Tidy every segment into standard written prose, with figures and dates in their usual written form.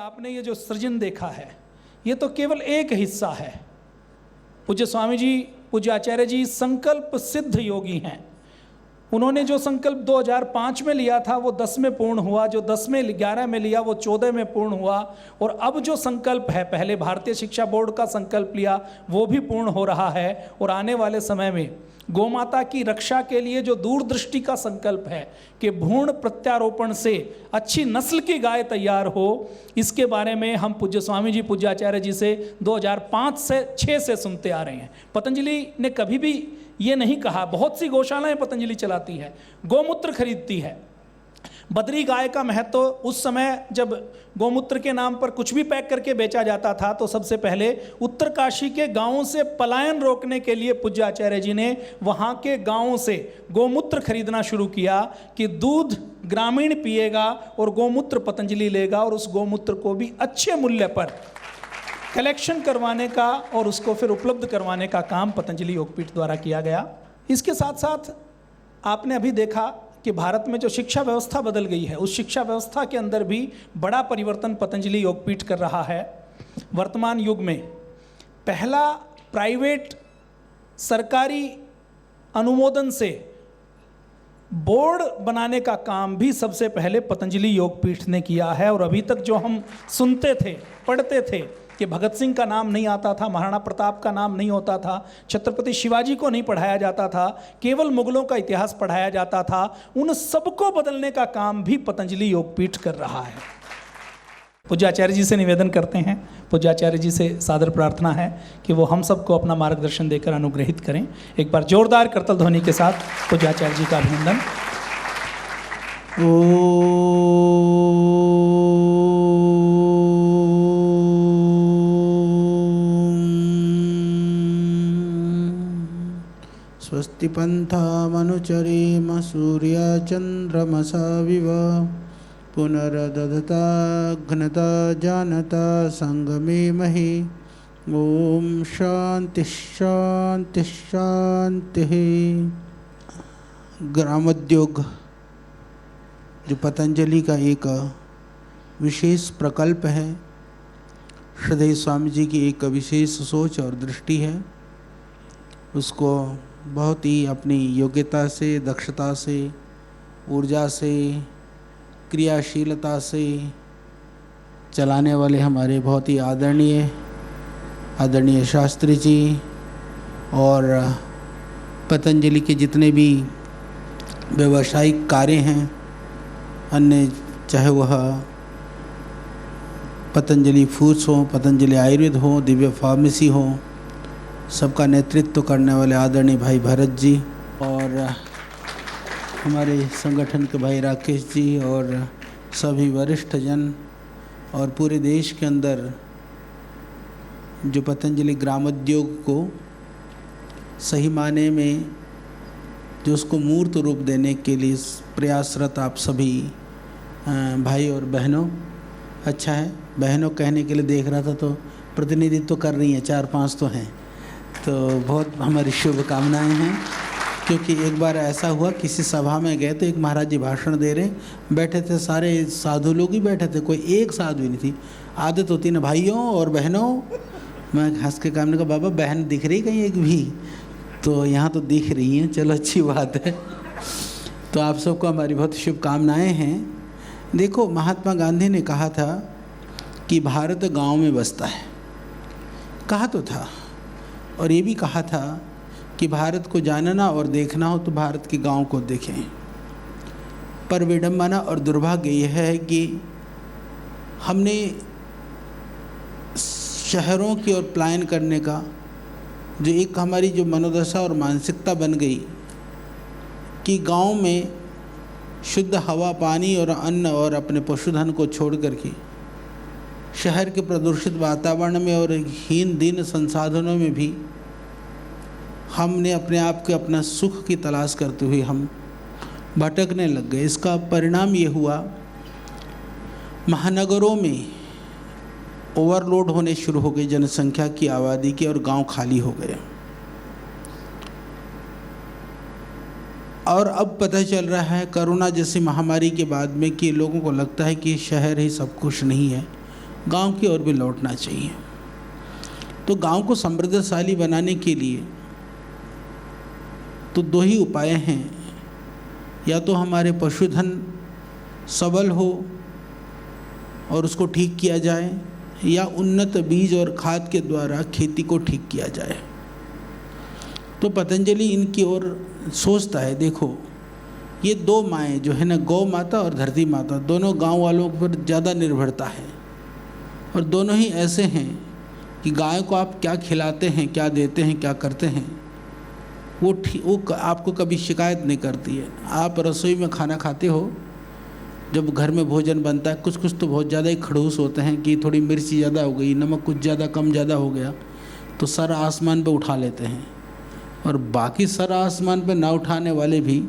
आपने ये जो सृजन देखा है ये तो केवल एक हिस्सा है। पूज्य स्वामी जी, पूज्य आचार्य जी संकल्प सिद्ध योगी हैं। उन्होंने जो संकल्प 2005 में लिया था वो 10 में पूर्ण हुआ, जो 10 में 11 में लिया वो 14 में पूर्ण हुआ, और अब जो संकल्प है, पहले भारतीय शिक्षा बोर्ड का संकल्प लिया वो भी पूर्ण हो रहा है। और आने वाले समय में गोमाता की रक्षा के लिए जो दूरदृष्टि का संकल्प है कि भ्रूण प्रत्यारोपण से अच्छी नस्ल की गाय तैयार हो, इसके बारे में हम पूज्य स्वामी जी, पूज्य आचार्य जी से 2005 से 6 से सुनते आ रहे हैं। पतंजलि ने कभी भी ये नहीं कहा, बहुत सी गौशालाएं पतंजलि चलाती है, गौमूत्र खरीदती है। बद्री गाय का महत्व, उस समय जब गौमूत्र के नाम पर कुछ भी पैक करके बेचा जाता था तो सबसे पहले उत्तरकाशी के गांवों से पलायन रोकने के लिए पूज्य आचार्य जी ने वहां के गांवों से गौमूत्र खरीदना शुरू किया कि दूध ग्रामीण पिएगा और गौमूत्र पतंजलि लेगा, और उस गौमूत्र को भी अच्छे मूल्य पर कलेक्शन करवाने का और उसको फिर उपलब्ध करवाने का काम पतंजलि योगपीठ द्वारा किया गया। इसके साथ साथ आपने अभी देखा कि भारत में जो शिक्षा व्यवस्था बदल गई है, उस शिक्षा व्यवस्था के अंदर भी बड़ा परिवर्तन पतंजलि योगपीठ कर रहा है। वर्तमान युग में पहला प्राइवेट सरकारी अनुमोदन से बोर्ड बनाने का काम भी सबसे पहले पतंजलि योगपीठ ने किया है। और अभी तक जो हम सुनते थे, पढ़ते थे कि भगत सिंह का नाम नहीं आता था, महाराणा प्रताप का नाम नहीं होता था, छत्रपति शिवाजी को नहीं पढ़ाया जाता था, केवल मुगलों का इतिहास पढ़ाया जाता था, उन सबको बदलने का काम भी पतंजलि योगपीठ कर रहा है। पूज्य आचार्य जी से निवेदन करते हैं, पूज्य आचार्य जी से सादर प्रार्थना है कि वो हम सबको अपना मार्गदर्शन देकर अनुग्रहित करें। एक बार जोरदार करतल ध्वनि के साथ पूज्य आचार्य जी का अभिनंदन। स्वस्ति पन्थामनुचरेम सूर्यचन्द्रमसा विव पुनरदधता घ्नता जानता संगमे महि। ओम शांति शांति शांति। ग्रामोद्योग जो पतंजलि का एक विशेष प्रकल्प है, श्रद्धेय स्वामी जी की एक विशेष सोच और दृष्टि है, उसको बहुत ही अपनी योग्यता से, दक्षता से, ऊर्जा से, क्रियाशीलता से चलाने वाले हमारे बहुत ही आदरणीय शास्त्री जी और पतंजलि के जितने भी व्यावसायिक कार्य हैं, अन्य चाहे वह पतंजलि फूड्स हो, पतंजलि आयुर्वेद हो, दिव्य फार्मेसी हो, सबका नेतृत्व करने वाले आदरणीय भाई भरत जी और हमारे संगठन के भाई राकेश जी और सभी वरिष्ठ जन और पूरे देश के अंदर जो पतंजलि ग्रामोद्योग को सही माने में जो उसको मूर्त रूप देने के लिए प्रयासरत आप सभी भाई और बहनों। अच्छा है, बहनों कहने के लिए देख रहा था तो प्रतिनिधित्व तो कर रही हैं, 4-5 तो हैं, तो बहुत हमारी शुभकामनाएं हैं। क्योंकि एक बार ऐसा हुआ, किसी सभा में गए तो एक महाराज जी भाषण दे रहे, बैठे थे सारे साधु लोग ही बैठे थे, कोई एक साधु ही नहीं थी। आदत होती ना भाइयों और बहनों, मैं हंस के काम ने कहा बाबा बहन दिख रही कहीं एक भी? तो यहाँ तो दिख रही हैं, चलो अच्छी बात है। तो आप सबको हमारी बहुत शुभकामनाएँ हैं। देखो, महात्मा गांधी ने कहा था कि भारत गांव में बसता है, कहा तो था, और ये भी कहा था कि भारत को जानना और देखना हो तो भारत के गांव को देखें। पर विडंबना और दुर्भाग्य यह है कि हमने शहरों की ओर पलायन करने का जो एक हमारी जो मनोदशा और मानसिकता बन गई कि गांव में शुद्ध हवा, पानी और अन्न और अपने पशुधन को छोड़ करके शहर के प्रदूषित वातावरण में और हीन दीन संसाधनों में भी हमने अपने आप के अपना सुख की तलाश करते हुए हम भटकने लग गए। इसका परिणाम ये हुआ, महानगरों में ओवरलोड होने शुरू हो गई जनसंख्या की, आबादी की, और गांव खाली हो गए। और अब पता चल रहा है कोरोना जैसी महामारी के बाद में कि लोगों को लगता है कि शहर ही सब कुछ नहीं है, गांव की ओर भी लौटना चाहिए। तो गांव को समृद्धशाली बनाने के लिए तो दो ही उपाय हैं, या तो हमारे पशुधन सबल हो और उसको ठीक किया जाए, या उन्नत बीज और खाद के द्वारा खेती को ठीक किया जाए। तो पतंजलि इनकी ओर सोचता है, देखो ये दो माएँ जो है ना, गौ माता और धरती माता, दोनों गांव वालों पर ज़्यादा निर्भरता है, और दोनों ही ऐसे हैं कि गाय को आप क्या खिलाते हैं, क्या देते हैं, क्या करते हैं, वो आपको कभी शिकायत नहीं करती है। आप रसोई में खाना खाते हो, जब घर में भोजन बनता है, कुछ कुछ तो बहुत ज़्यादा ही खड़ूस होते हैं कि थोड़ी मिर्ची ज़्यादा हो गई, नमक कुछ ज़्यादा कम ज़्यादा हो गया, तो सर आसमान पे उठा लेते हैं। और बाकी सर आसमान पे ना उठाने वाले भी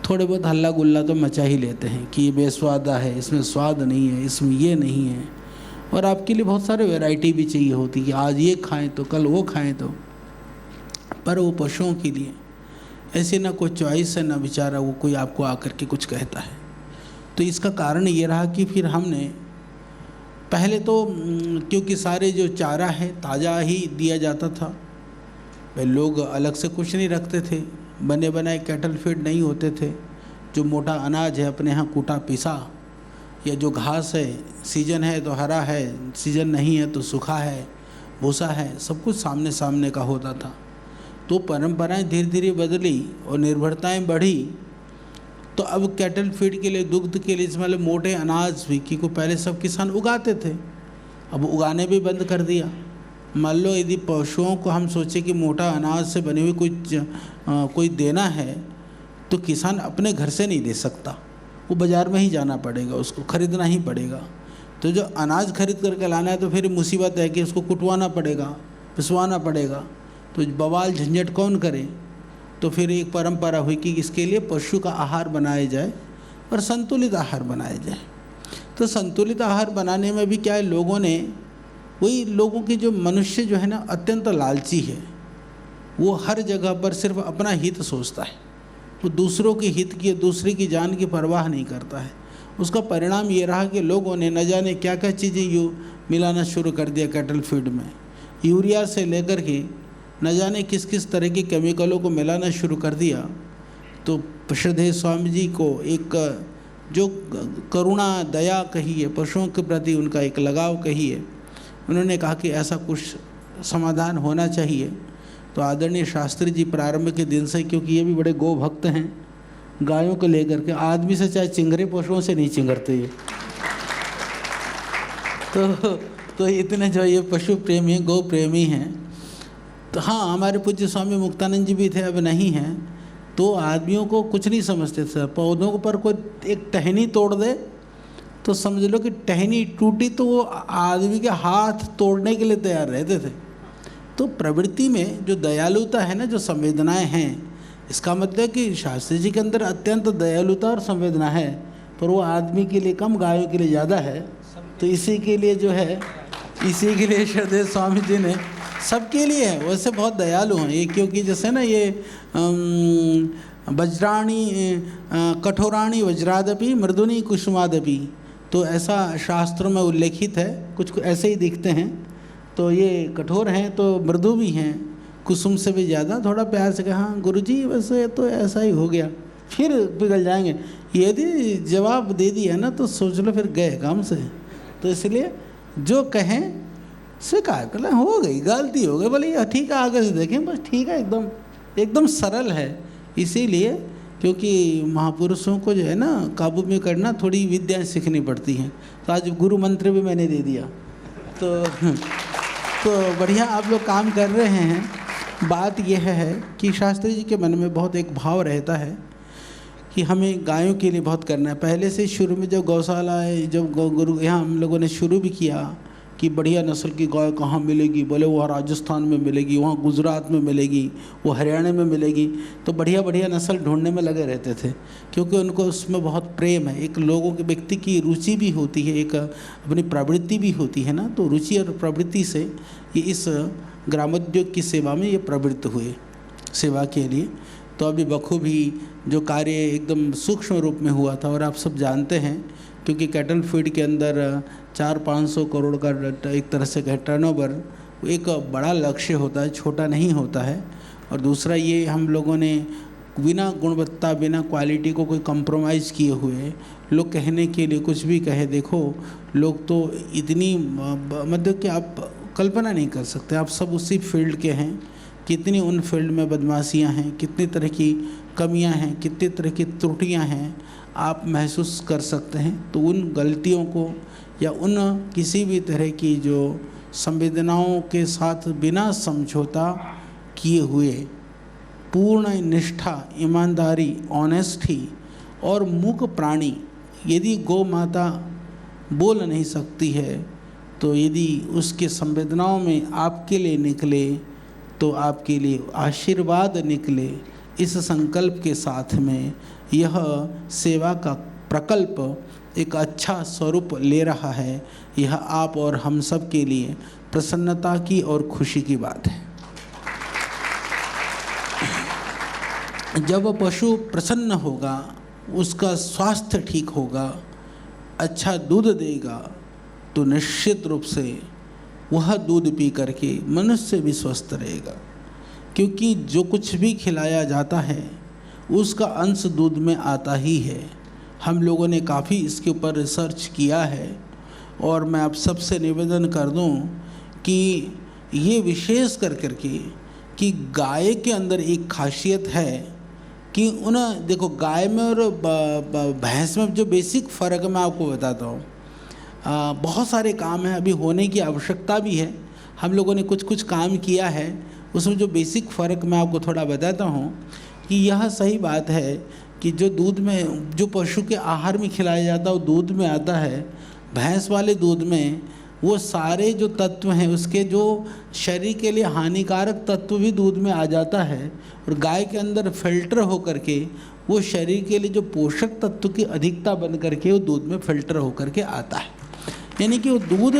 थोड़े बहुत हल्ला गुल्ला तो मचा ही लेते हैं कि ये बेस्वादा है, इसमें स्वाद नहीं है, इसमें ये नहीं है। और आपके लिए बहुत सारे वैरायटी भी चाहिए होती कि आज ये खाएं तो कल वो खाएं तो, पर वो पशुओं के लिए ऐसे ना कोई चॉइस है, ना बेचारा वो कोई आपको आकर के कुछ कहता है। तो इसका कारण ये रहा कि फिर हमने पहले तो क्योंकि सारे जो चारा है ताज़ा ही दिया जाता था, लोग अलग से कुछ नहीं रखते थे, बने बनाए कैटल फीड नहीं होते थे। जो मोटा अनाज है अपने यहाँ कूटा पिसा, या जो घास है सीजन है तो हरा है, सीजन नहीं है तो सूखा है, भूसा है, सब कुछ सामने सामने का होता था। तो परंपराएं धीरे धीरे बदली और निर्भरताएं बढ़ी। तो अब कैटल फीड के लिए, दुग्ध के लिए मतलब मोटे अनाज भी कि को पहले सब किसान उगाते थे, अब उगाने भी बंद कर दिया। मान लो यदि पशुओं को हम सोचे कि मोटा अनाज से बनी हुई कोई देना है, तो किसान अपने घर से नहीं दे सकता, वो बाज़ार में ही जाना पड़ेगा, उसको ख़रीदना ही पड़ेगा। तो जो अनाज खरीद करके लाना है तो फिर मुसीबत है कि उसको कुटवाना पड़ेगा, पिसवाना पड़ेगा, तो बवाल झंझट कौन करे। तो फिर एक परंपरा हुई कि इसके लिए पशु का आहार बनाया जाए और संतुलित आहार बनाया जाए। तो संतुलित आहार बनाने में भी क्या है, लोगों ने वही, लोगों की जो मनुष्य जो है ना अत्यंत लालची है, वो हर जगह पर सिर्फ अपना हित सोचता है, वो दूसरों के हित की, दूसरे की जान की परवाह नहीं करता है। उसका परिणाम ये रहा कि लोगों ने न जाने क्या क्या चीज़ें मिलाना शुरू कर दिया कैटल फीड में। यूरिया से लेकर के न जाने किस किस तरह के केमिकलों को मिलाना शुरू कर दिया। तो श्रद्धेय स्वामी जी को एक जो करुणा दया कही है, पशुओं के प्रति उनका एक लगाव कही है, उन्होंने कहा कि ऐसा कुछ समाधान होना चाहिए। तो आदरणीय शास्त्री जी प्रारंभ के दिन से, क्योंकि ये भी बड़े गौ भक्त हैं, गायों को लेकर के, आदमी से चाहे चिंगरे, पशुओं से नहीं चिंगरते ये। तो इतने जो ये पशु प्रेमी, गौ प्रेमी हैं। तो हाँ, हमारे पूज्य स्वामी मुक्तानंद जी भी थे, अब नहीं हैं। तो आदमियों को कुछ नहीं समझते थे, पौधों पर कोई एक टहनी तोड़ दे तो समझ लो कि टहनी टूटी तो वो आदमी के हाथ तोड़ने के लिए तैयार रहते थे। तो प्रवृत्ति में जो दयालुता है ना, जो संवेदनाएं हैं, इसका मतलब कि शास्त्री जी के अंदर अत्यंत दयालुता और संवेदना है, पर वो आदमी के लिए कम, गायों के लिए ज़्यादा है। तो इसी के लिए जो है, इसी के लिए श्रद्धेय स्वामी जी ने सबके लिए है, वैसे बहुत दयालु हैं ये, क्योंकि जैसे ना ये वज्राणी कठोराणी वज्रादपि मृदुनी कुसुमादपि, तो ऐसा शास्त्रों में उल्लेखित है, कुछ ऐसे ही दिखते हैं। तो ये कठोर हैं तो मृदु भी हैं, कुसुम से भी ज़्यादा। थोड़ा प्यार से कहा, हाँ गुरुजी वैसे तो ऐसा ही हो गया, फिर पिघल जाएंगे। यदि जवाब दे दिया ना तो सोच लो फिर गए काम से। तो इसलिए जो कहें स्वीकार कर लें, हो गई गलती हो गई, बोले ठीक है आगे से देखें, बस ठीक है, एकदम सरल है। इसीलिए क्योंकि महापुरुषों को जो है ना काबू में करना थोड़ी विद्याएं सीखनी पड़ती हैं। तो आज गुरु मंत्र भी मैंने दे दिया, तो बढ़िया आप लोग काम कर रहे हैं। बात यह है कि शास्त्री जी के मन में बहुत एक भाव रहता है कि हमें गायों के लिए बहुत करना है। पहले से शुरू में जब गौशाला है, जब गुरु यहाँ हम लोगों ने शुरू भी किया कि बढ़िया नस्ल की गाय कहाँ मिलेगी, बोले वो राजस्थान में मिलेगी, वहाँ गुजरात में मिलेगी, वो हरियाणा में मिलेगी। तो बढ़िया बढ़िया नस्ल ढूंढने में लगे रहते थे, क्योंकि उनको उसमें बहुत प्रेम है। एक लोगों के व्यक्ति की रुचि भी होती है, एक अपनी प्रवृत्ति भी होती है ना। तो रुचि और प्रवृत्ति से ये इस ग्रामोद्योग की सेवा में ये प्रवृत्त हुए, सेवा के लिए। तो अभी बखूबी जो कार्य एकदम सूक्ष्म रूप में हुआ था। और आप सब जानते हैं क्योंकि कैटल फीड के अंदर 400-500 करोड़ का एक तरह से टर्नओवर एक बड़ा लक्ष्य होता है, छोटा नहीं होता है। और दूसरा ये हम लोगों ने बिना गुणवत्ता बिना क्वालिटी को कोई कंप्रोमाइज़ किए हुए, लोग कहने के लिए कुछ भी कहे, देखो लोग तो इतनी मतलब कि आप कल्पना नहीं कर सकते। आप सब उसी फील्ड के हैं, कितनी उन फील्ड में बदमाशियां हैं, कितनी तरह की कमियां हैं, कितनी तरह की त्रुटियां हैं, आप महसूस कर सकते हैं। तो उन गलतियों को या उन किसी भी तरह की जो संवेदनाओं के साथ बिना समझौता किए हुए पूर्ण निष्ठा, ईमानदारी, ऑनेस्टी और मूक प्राणी, यदि गौ माता बोल नहीं सकती है तो यदि उसके संवेदनाओं में आपके लिए निकले तो आपके लिए आशीर्वाद निकले। इस संकल्प के साथ में यह सेवा का प्रकल्प एक अच्छा स्वरूप ले रहा है। यह आप और हम सब के लिए प्रसन्नता की और खुशी की बात है। जब पशु प्रसन्न होगा, उसका स्वास्थ्य ठीक होगा, अच्छा दूध देगा, तो निश्चित रूप से वह दूध पी करके मनुष्य भी स्वस्थ रहेगा। क्योंकि जो कुछ भी खिलाया जाता है उसका अंश दूध में आता ही है। हम लोगों ने काफ़ी इसके ऊपर रिसर्च किया है और मैं आप सबसे निवेदन कर दूं कि ये विशेष कर कि गाय के अंदर एक खासियत है कि देखो गाय में और भैंस में जो बेसिक फ़र्क मैं आपको बताता हूँ। बहुत सारे काम हैं, अभी होने की आवश्यकता भी है। हम लोगों ने कुछ काम किया है, उसमें जो बेसिक फ़र्क मैं आपको थोड़ा बताता हूँ कि यह सही बात है कि जो दूध में जो पशु के आहार में खिलाया जाता है वो दूध में आता है। भैंस वाले दूध में वो सारे जो तत्व हैं उसके जो शरीर के लिए हानिकारक तत्व भी दूध में आ जाता है और गाय के अंदर फिल्टर हो करके वो शरीर के लिए जो पोषक तत्व की अधिकता बन करके वो दूध में फिल्टर हो करके आता है। यानी कि वो दूध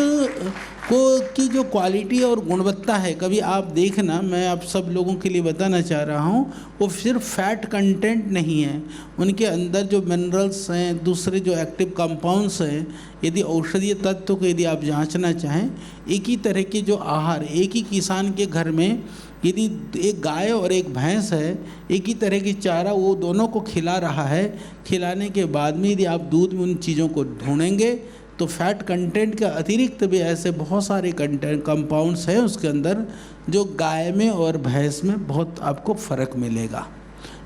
को की जो क्वालिटी और गुणवत्ता है, कभी आप देखना, मैं आप सब लोगों के लिए बताना चाह रहा हूँ, वो सिर्फ फैट कंटेंट नहीं है, उनके अंदर जो मिनरल्स हैं, दूसरे जो एक्टिव कंपाउंड्स हैं, यदि औषधीय तत्व को यदि आप जांचना चाहें, एक ही तरह के जो आहार एक ही किसान के घर में यदि एक गाय और एक भैंस है, एक ही तरह की चारा वो दोनों को खिला रहा है, खिलाने के बाद में यदि आप दूध में उन चीज़ों को ढूंढेंगे तो फैट कंटेंट के अतिरिक्त भी ऐसे बहुत सारे कंटेंट कंपाउंड्स हैं उसके अंदर जो गाय में और भैंस में बहुत आपको फ़र्क मिलेगा।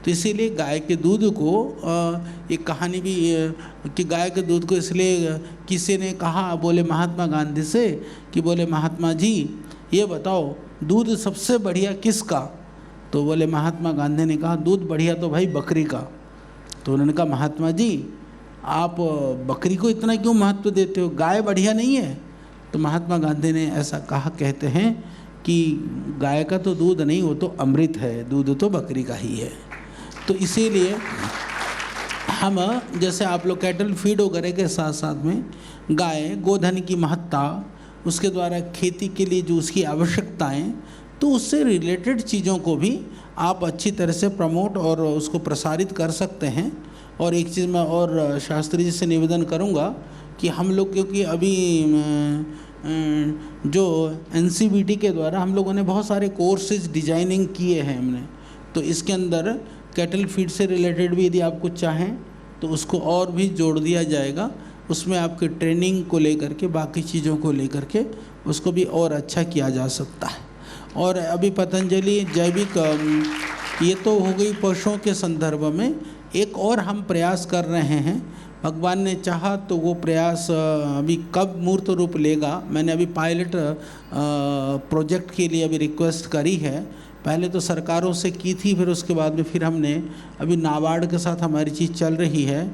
तो इसीलिए गाय के दूध को एक कहानी भी कि गाय के दूध को इसलिए किसी ने कहा, बोले महात्मा गांधी से कि बोले महात्मा जी ये बताओ दूध सबसे बढ़िया किसका? तो बोले महात्मा गांधी ने कहा दूध बढ़िया तो भाई बकरी का। तो उन्होंने कहा महात्मा जी आप बकरी को इतना क्यों महत्व देते हो, गाय बढ़िया नहीं है? तो महात्मा गांधी ने ऐसा कहा, कहते हैं कि गाय का तो दूध नहीं, वो तो अमृत है, दूध तो बकरी का ही है। तो इसीलिए हम जैसे आप लोग कैटल फीड वगैरह के साथ साथ में गाय गोधन की महत्ता, उसके द्वारा खेती के लिए जो उसकी आवश्यकताएं, तो उससे रिलेटेड चीज़ों को भी आप अच्छी तरह से प्रमोट और उसको प्रसारित कर सकते हैं। और एक चीज़ मैं और शास्त्री जी से निवेदन करूंगा कि हम लोग क्योंकि अभी जो NCVT के द्वारा हम लोगों ने बहुत सारे कोर्सेज डिजाइनिंग किए हैं हमने, तो इसके अंदर कैटल फीड से रिलेटेड भी यदि आप कुछ चाहें तो उसको और भी जोड़ दिया जाएगा। उसमें आपके ट्रेनिंग को लेकर के, बाकी चीज़ों को लेकर के उसको भी और अच्छा किया जा सकता है। और अभी पतंजलि जैविक, ये तो हो गई पशुओं के संदर्भ में। एक और हम प्रयास कर रहे हैं, भगवान ने चाहा तो वो प्रयास अभी कब मूर्त रूप लेगा, मैंने अभी पायलट प्रोजेक्ट के लिए अभी रिक्वेस्ट करी है। पहले तो सरकारों से की थी, फिर उसके बाद में फिर हमने अभी नाबार्ड के साथ हमारी चीज़ चल रही है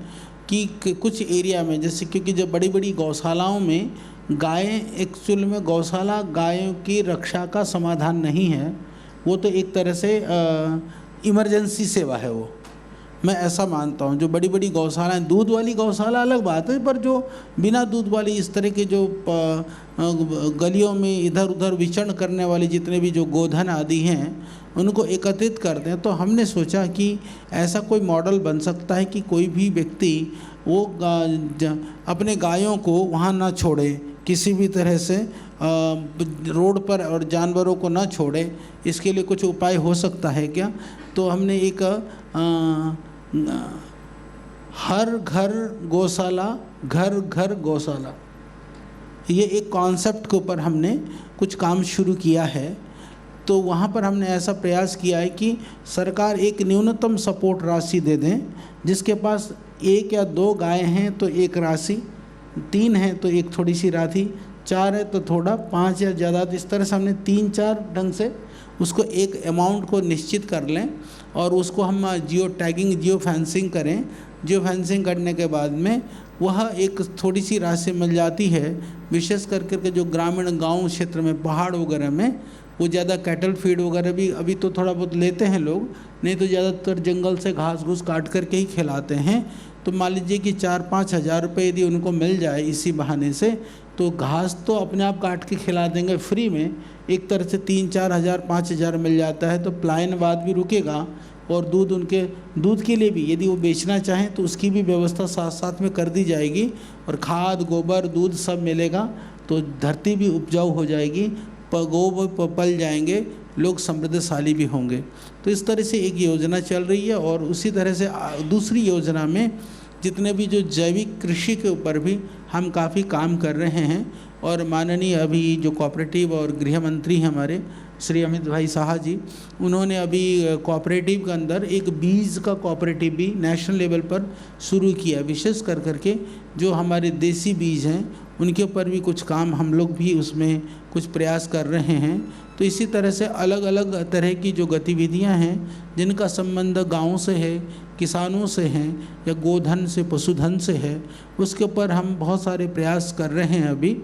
कि कुछ एरिया में, जैसे क्योंकि जब बड़ी बड़ी गौशालाओं में गायें, एक्चुअल में गौशाला गायों की रक्षा का समाधान नहीं है, वो तो एक तरह से इमरजेंसी सेवा है वो। मैं ऐसा मानता हूँ। जो बड़ी बड़ी गौशालाएं, दूध वाली गौशाला अलग बात है, पर जो बिना दूध वाली इस तरह के जो गलियों में इधर उधर विचरण करने वाले जितने भी जो गोधन आदि हैं उनको एकत्रित करते हैं, तो हमने सोचा कि ऐसा कोई मॉडल बन सकता है कि कोई भी व्यक्ति वो अपने गायों को वहाँ ना छोड़े, किसी भी तरह से रोड पर और जानवरों को ना छोड़े। इसके लिए कुछ उपाय हो सकता है क्या? तो हमने एक हर घर गौशाला, घर घर गौशाला, ये एक कॉन्सेप्ट के ऊपर हमने कुछ काम शुरू किया है। तो वहाँ पर हमने ऐसा प्रयास किया है कि सरकार एक न्यूनतम सपोर्ट राशि दे दें। जिसके पास 1 या 2 गाय हैं तो एक राशि, 3 हैं तो एक थोड़ी सी राशि, 4 है तो थोड़ा, 5 या ज़्यादा, तो इस तरह से हमने 3-4 ढंग से उसको एक अमाउंट को निश्चित कर लें और उसको हम जियो टैगिंग, जियो फेंसिंग करें। जियो फेंसिंग करने के बाद में वह एक थोड़ी सी राशि मिल जाती है। विशेष करके जो ग्रामीण गांव क्षेत्र में, पहाड़ वगैरह में, वो ज़्यादा कैटल फीड वगैरह भी अभी तो थोड़ा बहुत लेते हैं लोग, नहीं तो ज़्यादातर जंगल से घास घूस काट करके ही खिलाते हैं। तो मान लीजिए कि 4-5 हज़ार रुपये यदि उनको मिल जाए इसी बहाने से, तो घास तो अपने आप काट के खिला देंगे फ्री में। एक तरह से 3-4 हज़ार 5 हज़ार मिल जाता है, तो पलायनवाद भी रुकेगा और दूध, उनके दूध के लिए भी यदि वो बेचना चाहें तो उसकी भी व्यवस्था साथ साथ में कर दी जाएगी और खाद, गोबर, दूध सब मिलेगा, तो धरती भी उपजाऊ हो जाएगी, गौ पल जाएंगे, लोग समृद्धशाली भी होंगे। तो इस तरह से एक योजना चल रही है। और उसी तरह से दूसरी योजना में जितने भी जो जैविक कृषि के ऊपर भी हम काफ़ी काम कर रहे हैं। और माननीय अभी जो कोऑपरेटिव और गृह मंत्री हैं हमारे श्री अमित भाई शाह जी, उन्होंने अभी कोऑपरेटिव के अंदर एक बीज का कोऑपरेटिव भी नेशनल लेवल पर शुरू किया। विशेष करके जो हमारे देसी बीज हैं उनके ऊपर भी कुछ काम हम लोग भी उसमें कुछ प्रयास कर रहे हैं। तो इसी तरह से अलग अलग तरह की जो गतिविधियां हैं जिनका संबंध गाँव से है, किसानों से हैं या गोधन से, पशुधन से है, उसके ऊपर हम बहुत सारे प्रयास कर रहे हैं। अभी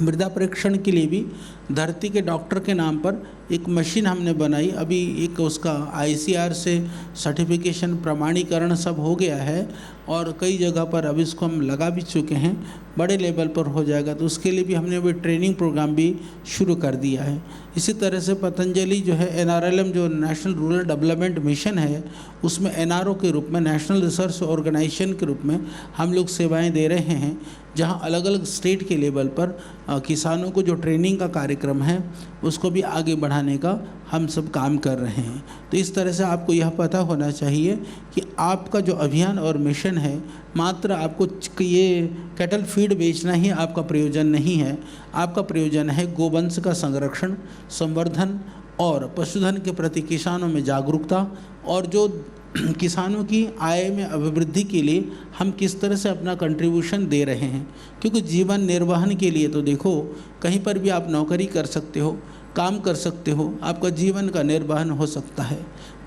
मृदा परीक्षण के लिए भी धरती के डॉक्टर के नाम पर एक मशीन हमने बनाई। अभी एक उसका ICR से सर्टिफिकेशन, प्रमाणीकरण सब हो गया है और कई जगह पर अभी इसको हम लगा भी चुके हैं, बड़े लेवल पर हो जाएगा। तो उसके लिए भी हमने अभी ट्रेनिंग प्रोग्राम भी शुरू कर दिया है। इसी तरह से पतंजलि जो है NRLM, जो नेशनल रूरल डेवलपमेंट मिशन है, उसमें NRO के रूप में, नेशनल रिसर्च ऑर्गेनाइजेशन के रूप में हम लोग सेवाएं दे रहे हैं, जहां अलग अलग स्टेट के लेवल पर किसानों को जो ट्रेनिंग का कार्यक्रम है उसको भी आगे बढ़ाने का हम सब काम कर रहे हैं। तो इस तरह से आपको यह पता होना चाहिए कि आपका जो अभियान और मिशन है, मात्र आपको ये कैटल फीड बेचना ही आपका प्रयोजन नहीं है। आपका प्रयोजन है गोवंश का संरक्षण, संवर्धन और पशुधन के प्रति किसानों में जागरूकता, और जो किसानों की आय में अभिवृद्धि के लिए हम किस तरह से अपना कंट्रीब्यूशन दे रहे हैं। क्योंकि जीवन निर्वहन के लिए तो देखो, कहीं पर भी आप नौकरी कर सकते हो, काम कर सकते हो, आपका जीवन का निर्वहन हो सकता है,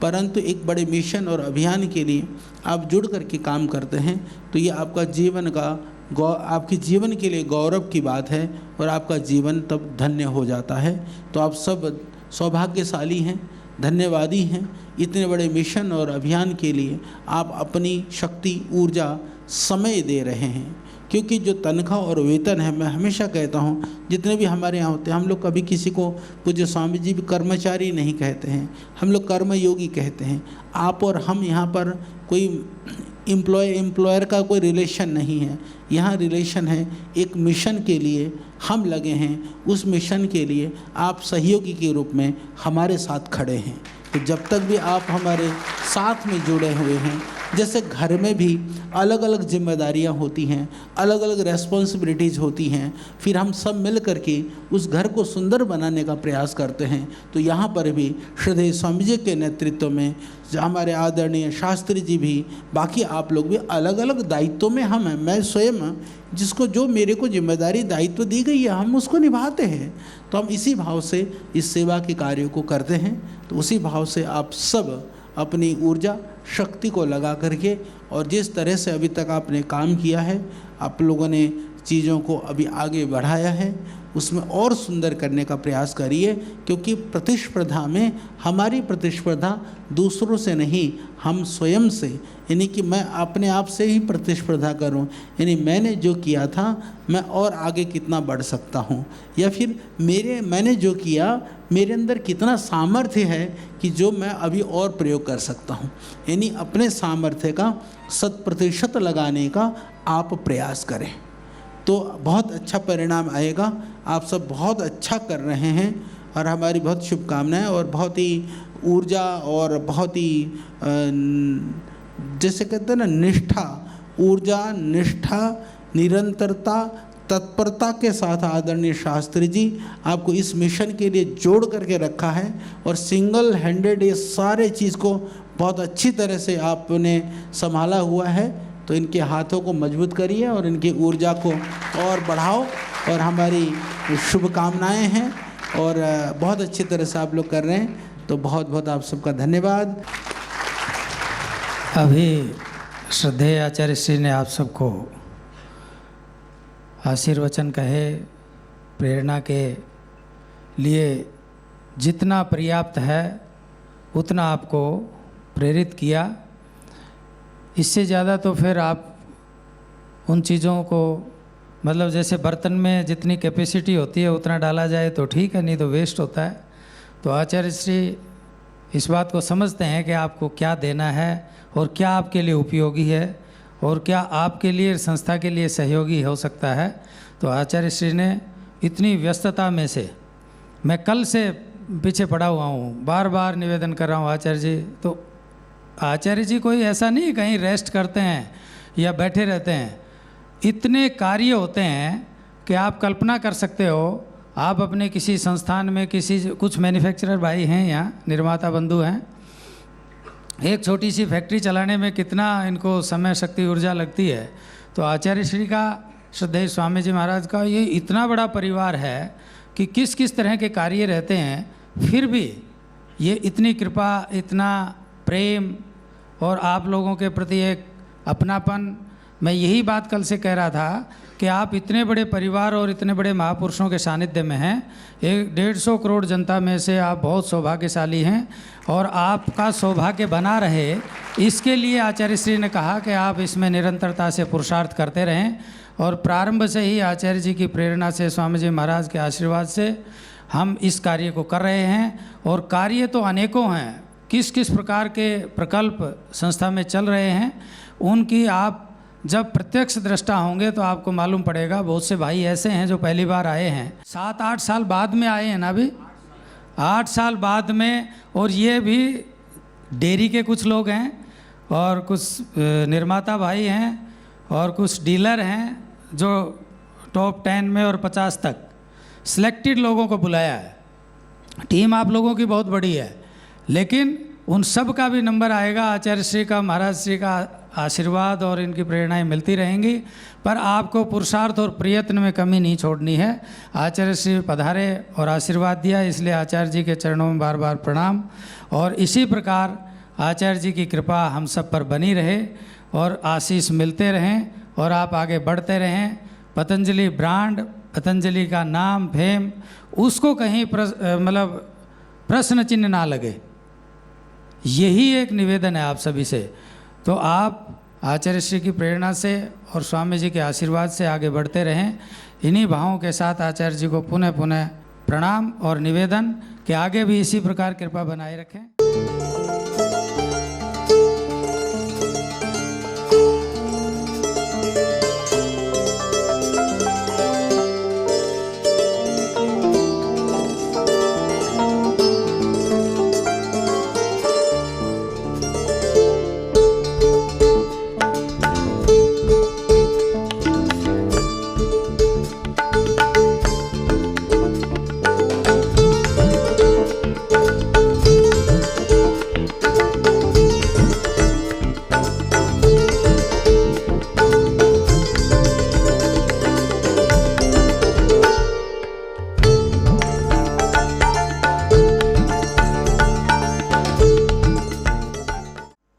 परंतु एक बड़े मिशन और अभियान के लिए आप जुड़ करके काम करते हैं तो ये आपका जीवन का आपके जीवन के लिए गौरव की बात है और आपका जीवन तब धन्य हो जाता है। तो आप सब सौभाग्यशाली हैं, धन्यवादी हैं। इतने बड़े मिशन और अभियान के लिए आप अपनी शक्ति, ऊर्जा, समय दे रहे हैं। क्योंकि जो तनख्वाह और वेतन है, मैं हमेशा कहता हूँ जितने भी हमारे यहाँ होते हैं, हम लोग कभी किसी को, पूज्य स्वामी जी भी कर्मचारी नहीं कहते हैं, हम लोग कर्मयोगी कहते हैं। आप और हम यहाँ पर कोई एम्प्लॉयर का कोई रिलेशन नहीं है, यहाँ रिलेशन है एक मिशन के लिए हम लगे हैं। उस मिशन के लिए आप सहयोगी के रूप में हमारे साथ खड़े हैं। तो जब तक भी आप हमारे साथ में जुड़े हुए हैं, जैसे घर में भी अलग अलग जिम्मेदारियां होती हैं, अलग अलग रेस्पॉन्सिबिलिटीज़ होती हैं, फिर हम सब मिल करके उस घर को सुंदर बनाने का प्रयास करते हैं। तो यहाँ पर भी श्रद्धेय स्वामी जी के नेतृत्व में हमारे आदरणीय शास्त्री जी भी, बाकी आप लोग भी अलग अलग दायित्वों में हम हैं। मैं स्वयं जिसको जो मेरे को जिम्मेदारी दायित्व दी गई है हम उसको निभाते हैं। तो हम इसी भाव से इस सेवा के कार्यों को करते हैं। तो उसी भाव से आप सब अपनी ऊर्जा शक्ति को लगा करके, और जिस तरह से अभी तक आपने काम किया है, आप लोगों ने चीज़ों को अभी आगे बढ़ाया है उसमें और सुंदर करने का प्रयास करिए, क्योंकि प्रतिस्पर्धा में हमारी प्रतिस्पर्धा दूसरों से नहीं, हम स्वयं से, यानी कि मैं अपने आप से ही प्रतिस्पर्धा करूं, यानी मैंने जो किया था मैं और आगे कितना बढ़ सकता हूं, या फिर मैंने जो किया मेरे अंदर कितना सामर्थ्य है कि जो मैं अभी और प्रयोग कर सकता हूं, यानी अपने सामर्थ्य का 100% लगाने का आप प्रयास करें तो बहुत अच्छा परिणाम आएगा। आप सब बहुत अच्छा कर रहे हैं और हमारी बहुत शुभकामनाएं, और बहुत ही ऊर्जा और बहुत ही जैसे कहते हैं ना निष्ठा, ऊर्जा, निष्ठा, निरंतरता, तत्परता के साथ आदरणीय शास्त्री जी आपको इस मिशन के लिए जोड़ करके रखा है, और सिंगल हैंडेड ये सारे चीज़ को बहुत अच्छी तरह से आपने संभाला हुआ है। तो इनके हाथों को मजबूत करिए और इनकी ऊर्जा को और बढ़ाओ, और हमारी शुभकामनाएं हैं, और बहुत अच्छी तरह से आप लोग कर रहे हैं, तो बहुत बहुत आप सबका धन्यवाद। अभी श्रद्धेय आचार्य श्री ने आप सबको आशीर्वचन कहे, प्रेरणा के लिए जितना पर्याप्त है उतना आपको प्रेरित किया। इससे ज़्यादा तो फिर आप उन चीज़ों को, मतलब जैसे बर्तन में जितनी कैपेसिटी होती है उतना डाला जाए तो ठीक है, नहीं तो वेस्ट होता है। तो आचार्य श्री इस बात को समझते हैं कि आपको क्या देना है और क्या आपके लिए उपयोगी है और क्या आपके लिए, संस्था के लिए सहयोगी हो सकता है। तो आचार्य श्री ने इतनी व्यस्तता में से, मैं कल से पीछे पड़ा हुआ हूँ, बार बार निवेदन कर रहा हूँ आचार्य जी। तो आचार्य जी कोई ऐसा नहीं कहीं रेस्ट करते हैं या बैठे रहते हैं, इतने कार्य होते हैं कि आप कल्पना कर सकते हो। आप अपने किसी संस्थान में कुछ मैन्युफैक्चरर भाई हैं, यहाँ निर्माता बंधु हैं, एक छोटी सी फैक्ट्री चलाने में कितना इनको समय, शक्ति, ऊर्जा लगती है। तो आचार्य श्री का, श्रद्धेय स्वामी जी महाराज का ये इतना बड़ा परिवार है कि किस किस तरह के कार्य रहते हैं, फिर भी ये इतनी कृपा, इतना प्रेम और आप लोगों के प्रति एक अपनापन। मैं यही बात कल से कह रहा था कि आप इतने बड़े परिवार और इतने बड़े महापुरुषों के सानिध्य में हैं, 150 करोड़ जनता में से आप बहुत सौभाग्यशाली हैं, और आपका सौभाग्य बना रहे इसके लिए आचार्य श्री ने कहा कि आप इसमें निरंतरता से पुरुषार्थ करते रहें। और प्रारंभ से ही आचार्य जी की प्रेरणा से, स्वामी जी महाराज के आशीर्वाद से हम इस कार्य को कर रहे हैं, और कार्य तो अनेकों हैं। किस किस प्रकार के प्रकल्प संस्था में चल रहे हैं, उनकी आप जब प्रत्यक्ष दृष्टा होंगे तो आपको मालूम पड़ेगा। बहुत से भाई ऐसे हैं जो पहली बार आए हैं, 7-8 साल बाद में आए हैं ना, अभी 8 साल बाद में। और ये भी डेयरी के कुछ लोग हैं, और कुछ निर्माता भाई हैं, और कुछ डीलर हैं जो टॉप 10 में और 50 तक सिलेक्टेड लोगों को बुलाया है। टीम आप लोगों की बहुत बड़ी है, लेकिन उन सब का भी नंबर आएगा। आचार्य श्री का, महाराज श्री का आशीर्वाद और इनकी प्रेरणाएं मिलती रहेंगी, पर आपको पुरुषार्थ और प्रयत्न में कमी नहीं छोड़नी है। आचार्य श्री पधारे और आशीर्वाद दिया, इसलिए आचार्य जी के चरणों में बार बार प्रणाम। और इसी प्रकार आचार्य जी की कृपा हम सब पर बनी रहे और आशीष मिलते रहें, और आप आगे बढ़ते रहें। पतंजलि ब्रांड, पतंजलि का नाम, फेम, उसको कहीं मतलब प्रश्न चिन्ह ना लगे, यही एक निवेदन है आप सभी से। तो आप आचार्य श्री की प्रेरणा से और स्वामी जी के आशीर्वाद से आगे बढ़ते रहें। इन्हीं भावों के साथ आचार्य जी को पुनः पुनः प्रणाम और निवेदन कि आगे भी इसी प्रकार कृपा बनाए रखें।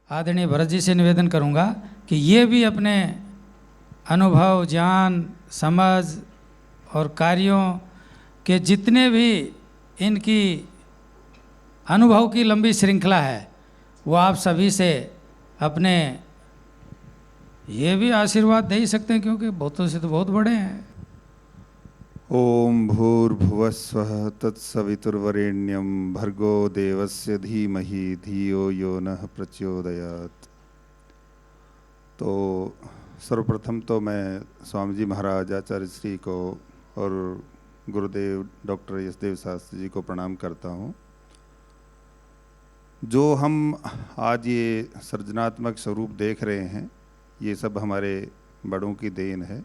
आदरणीय भरत जी से निवेदन करूंगा कि ये भी अपने अनुभव, ज्ञान, समझ और कार्यों के जितने भी इनकी अनुभव की लंबी श्रृंखला है, वो आप सभी से अपने ये भी आशीर्वाद दे ही सकते हैं, क्योंकि बहुतों से तो बहुत बड़े हैं। ओम भूर्भुवस्वः तत्सवितुर्वरेण्यं भर्गो देवस्य धीमहि धियो यो नः प्रचोदयात्। तो सर्वप्रथम तो मैं स्वामी जी महाराज आचार्य श्री को और गुरुदेव डॉक्टर यशदेव शास्त्री जी को प्रणाम करता हूँ। जो हम आज ये सृजनात्मक स्वरूप देख रहे हैं, ये सब हमारे बड़ों की देन है।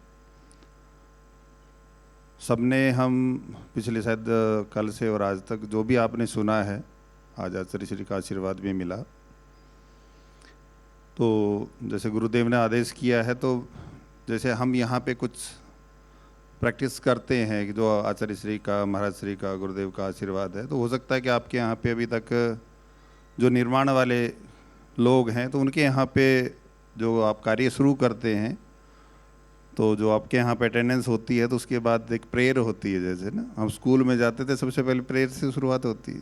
सबने हम पिछले शायद कल से और आज तक जो भी आपने सुना है, आज आचार्य श्री का आशीर्वाद भी मिला। तो जैसे गुरुदेव ने आदेश किया है, तो जैसे हम यहाँ पे कुछ प्रैक्टिस करते हैं कि जो आचार्य श्री का, महाराज श्री का, गुरुदेव का आशीर्वाद है, तो हो सकता है कि आपके यहाँ पे अभी तक जो निर्माण वाले लोग हैं, तो उनके यहाँ पे जो आप कार्य शुरू करते हैं, तो जो आपके यहाँ पे अटेंडेंस होती है, तो उसके बाद एक प्रेयर होती है। जैसे ना हम स्कूल में जाते थे, सबसे पहले प्रेयर से शुरुआत होती है।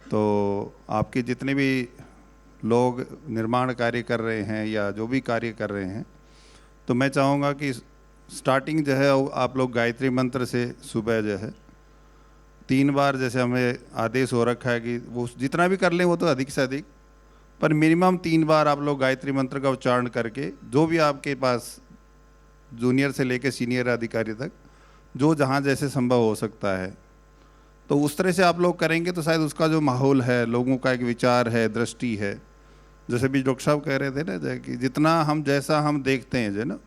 तो आपके जितने भी लोग निर्माण कार्य कर रहे हैं या जो भी कार्य कर रहे हैं, तो मैं चाहूँगा कि स्टार्टिंग जो है आप लोग गायत्री मंत्र से सुबह जो है 3 बार, जैसे हमें आदेश हो रखा है कि वो जितना भी कर लें वो तो अधिक से अधिक, पर मिनिमम 3 बार आप लोग गायत्री मंत्र का उच्चारण करके, जो भी आपके पास जूनियर से लेकर सीनियर अधिकारी तक जो जहाँ जैसे संभव हो सकता है, तो उस तरह से आप लोग करेंगे तो शायद उसका जो माहौल है, लोगों का एक विचार है, दृष्टि है, जैसे भी डॉक्टर साहब कह रहे थे ना, जैसे कि जितना हम जैसा हम देखते हैं, जो ना,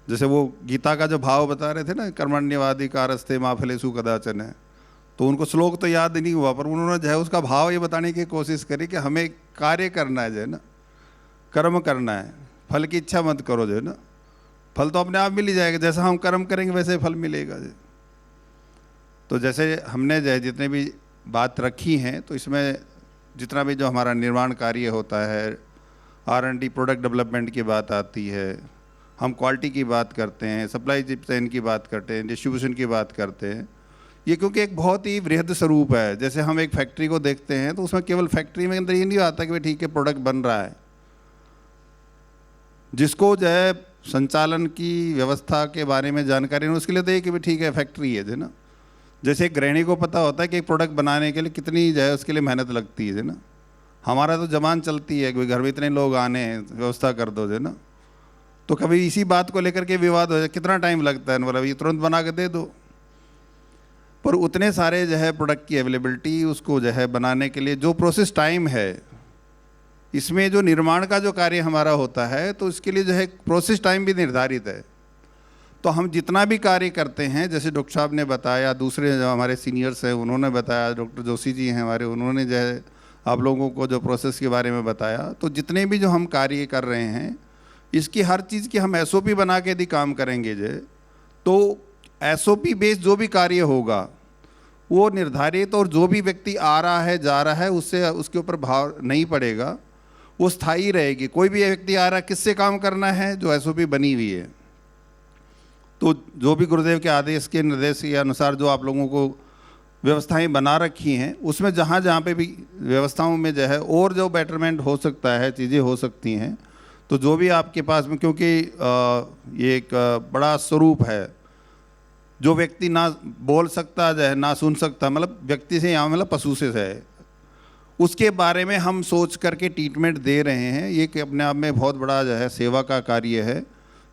जैसे वो गीता का जो भाव बता रहे थे ना, कर्मण्यवादी कारस्ते मा फलेषु कदाचन है, तो उनको श्लोक तो याद नहीं हुआ, पर उन्होंने जो है उसका भाव ये बताने की कोशिश करी कि हमें कार्य करना है, जो है ना, कर्म करना है, फल की इच्छा मत करो, जो है ना, फल तो अपने आप मिल ही जाएगा, जैसा हम कर्म करेंगे वैसे फल मिलेगा। जो तो जैसे हमने जो है जितने भी बात रखी हैं, तो इसमें जितना भी जो हमारा निर्माण कार्य होता है, R&D प्रोडक्ट डेवलपमेंट की बात आती है, हम क्वालिटी की बात करते हैं, सप्लाई चेन की बात करते हैं, डिस्ट्रीब्यूशन की बात करते हैं, ये क्योंकि एक बहुत ही वृहद स्वरूप है। जैसे हम एक फैक्ट्री को देखते हैं, तो उसमें केवल फैक्ट्री में अंदर ये नहीं आता कि भाई ठीक है प्रोडक्ट बन रहा है, जिसको जो है संचालन की व्यवस्था के बारे में जानकारी नहीं, उसके लिए तो ये कि भाई ठीक है फैक्ट्री है, जो ना, जैसे एक गृहिणी को पता होता है कि एक प्रोडक्ट बनाने के लिए कितनी जो है उसके लिए मेहनत लगती है ना। हमारा तो जबान चलती है कि घर में इतने लोग आने हैं, व्यवस्था कर दो, जो ना, तो कभी इसी बात को लेकर के विवाद हो जाए, कितना टाइम लगता है, मतलब ये तुरंत बना के दे दो, पर उतने सारे जो है प्रोडक्ट की अवेलेबिलिटी, उसको जो है बनाने के लिए जो प्रोसेस टाइम है, इसमें जो निर्माण का जो कार्य हमारा होता है, तो इसके लिए जो है प्रोसेस टाइम भी निर्धारित है। तो हम जितना भी कार्य करते हैं, जैसे डॉक्टर साहब ने बताया, दूसरे जो हमारे सीनियर्स हैं उन्होंने बताया, डॉक्टर जोशी जी हैं हमारे, उन्होंने जो है आप लोगों को जो प्रोसेस के बारे में बताया, तो जितने भी जो हम कार्य कर रहे हैं, इसकी हर चीज़ की हम SOP बना के यदि काम करेंगे जो, तो SOP बेस्ड जो भी कार्य होगा वो निर्धारित, और जो भी व्यक्ति आ रहा है जा रहा है उससे उसके ऊपर भाव नहीं पड़ेगा, वो स्थायी रहेगी। कोई भी व्यक्ति आ रहा है, किससे काम करना है, जो SOP बनी हुई है, तो जो भी गुरुदेव के आदेश के निर्देश के अनुसार जो आप लोगों को व्यवस्थाएं बना रखी हैं, उसमें जहाँ जहाँ पे भी व्यवस्थाओं में जो है और जो बेटरमेंट हो सकता है, चीज़ें हो सकती हैं, तो जो भी आपके पास में, क्योंकि ये एक बड़ा स्वरूप है, जो व्यक्ति ना बोल सकता जो है, ना सुन सकता, मतलब व्यक्ति से यहाँ मतलब पशु से है, उसके बारे में हम सोच करके ट्रीटमेंट दे रहे हैं। ये कि अपने आप में बहुत बड़ा जो है सेवा का कार्य है।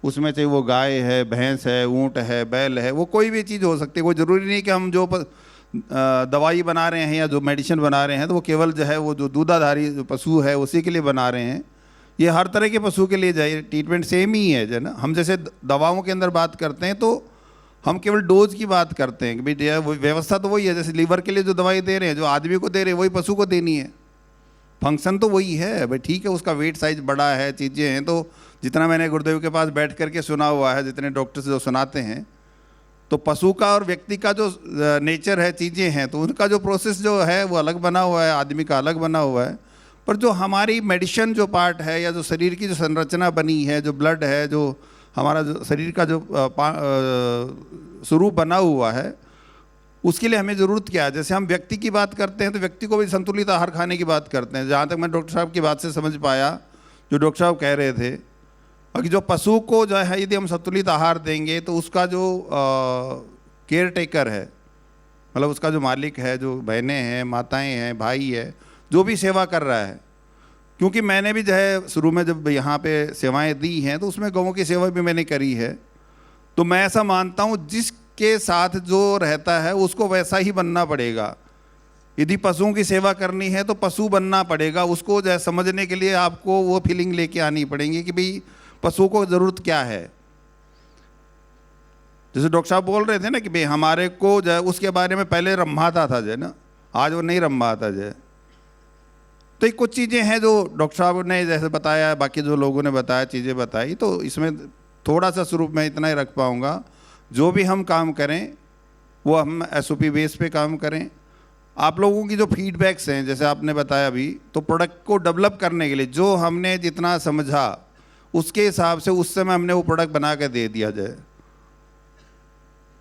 उसमें चाहे वो गाय है, भैंस है, ऊँट है, बैल है, वो कोई भी चीज़ हो सकती है। कोई ज़रूरी नहीं कि हम जो दवाई बना रहे हैं या जो मेडिसिन बना रहे हैं तो वो केवल जो है वो जो दूधाधारी जो पशु है उसी के लिए बना रहे हैं। ये हर तरह के पशु के लिए जाए ट्रीटमेंट सेम ही है, जो है ना। हम जैसे दवाओं के अंदर बात करते हैं तो हम केवल डोज की बात करते हैं कि भाई व्यवस्था तो वही है। जैसे लीवर के लिए जो दवाई दे रहे हैं, जो आदमी को दे रहे हैं वही पशु को देनी है, फंक्शन तो वही है भाई। ठीक है, उसका वेट साइज बड़ा है, चीज़ें हैं, तो जितना मैंने गुरुदेव के पास बैठ करके सुना हुआ है, जितने डॉक्टर्स जो सुनाते हैं, तो पशु का और व्यक्ति का जो नेचर है, चीज़ें हैं, तो उनका जो प्रोसेस जो है वो अलग बना हुआ है, आदमी का अलग बना हुआ है। पर जो हमारी मेडिसिन जो पार्ट है या जो शरीर की जो संरचना बनी है, जो ब्लड है, जो हमारा जो शरीर का जो स्वरूप बना हुआ है, उसके लिए हमें ज़रूरत क्या है। जैसे हम व्यक्ति की बात करते हैं तो व्यक्ति को भी संतुलित आहार खाने की बात करते हैं। जहाँ तक मैं डॉक्टर साहब की बात से समझ पाया, जो डॉक्टर साहब कह रहे थे, और कि जो पशु को जो है यदि हम संतुलित आहार देंगे तो उसका जो केयर टेकर है, मतलब उसका जो मालिक है, जो बहनें हैं, माताएं हैं, भाई है, जो भी सेवा कर रहा है, क्योंकि मैंने भी जो है शुरू में जब यहाँ पे सेवाएं दी हैं तो उसमें गौों की सेवा भी मैंने करी है, तो मैं ऐसा मानता हूँ जिसके साथ जो रहता है उसको वैसा ही बनना पड़ेगा। यदि पशुओं की सेवा करनी है तो पशु बनना पड़ेगा, उसको जो है समझने के लिए आपको वो फीलिंग लेके आनी पड़ेगी कि भाई पशुओं को ज़रूरत क्या है। जैसे डॉक्टर साहब बोल रहे थे ना कि भाई हमारे को जो है उसके बारे में पहले रम्भाता था जो ना, आज वो नहीं रम्भाता जो। तो ये कुछ चीज़ें हैं जो डॉक्टर साहब ने जैसे बताया, बाकी जो लोगों ने बताया, चीज़ें बताई, तो इसमें थोड़ा सा स्वरूप में इतना ही रख पाऊँगा। जो भी हम काम करें वो हम SOP बेस पे काम करें। आप लोगों की जो फीडबैक्स हैं, जैसे आपने बताया अभी, तो प्रोडक्ट को डेवलप करने के लिए जो हमने जितना समझा उसके हिसाब से उस समय हमने वो प्रोडक्ट बना के दे दिया जाए।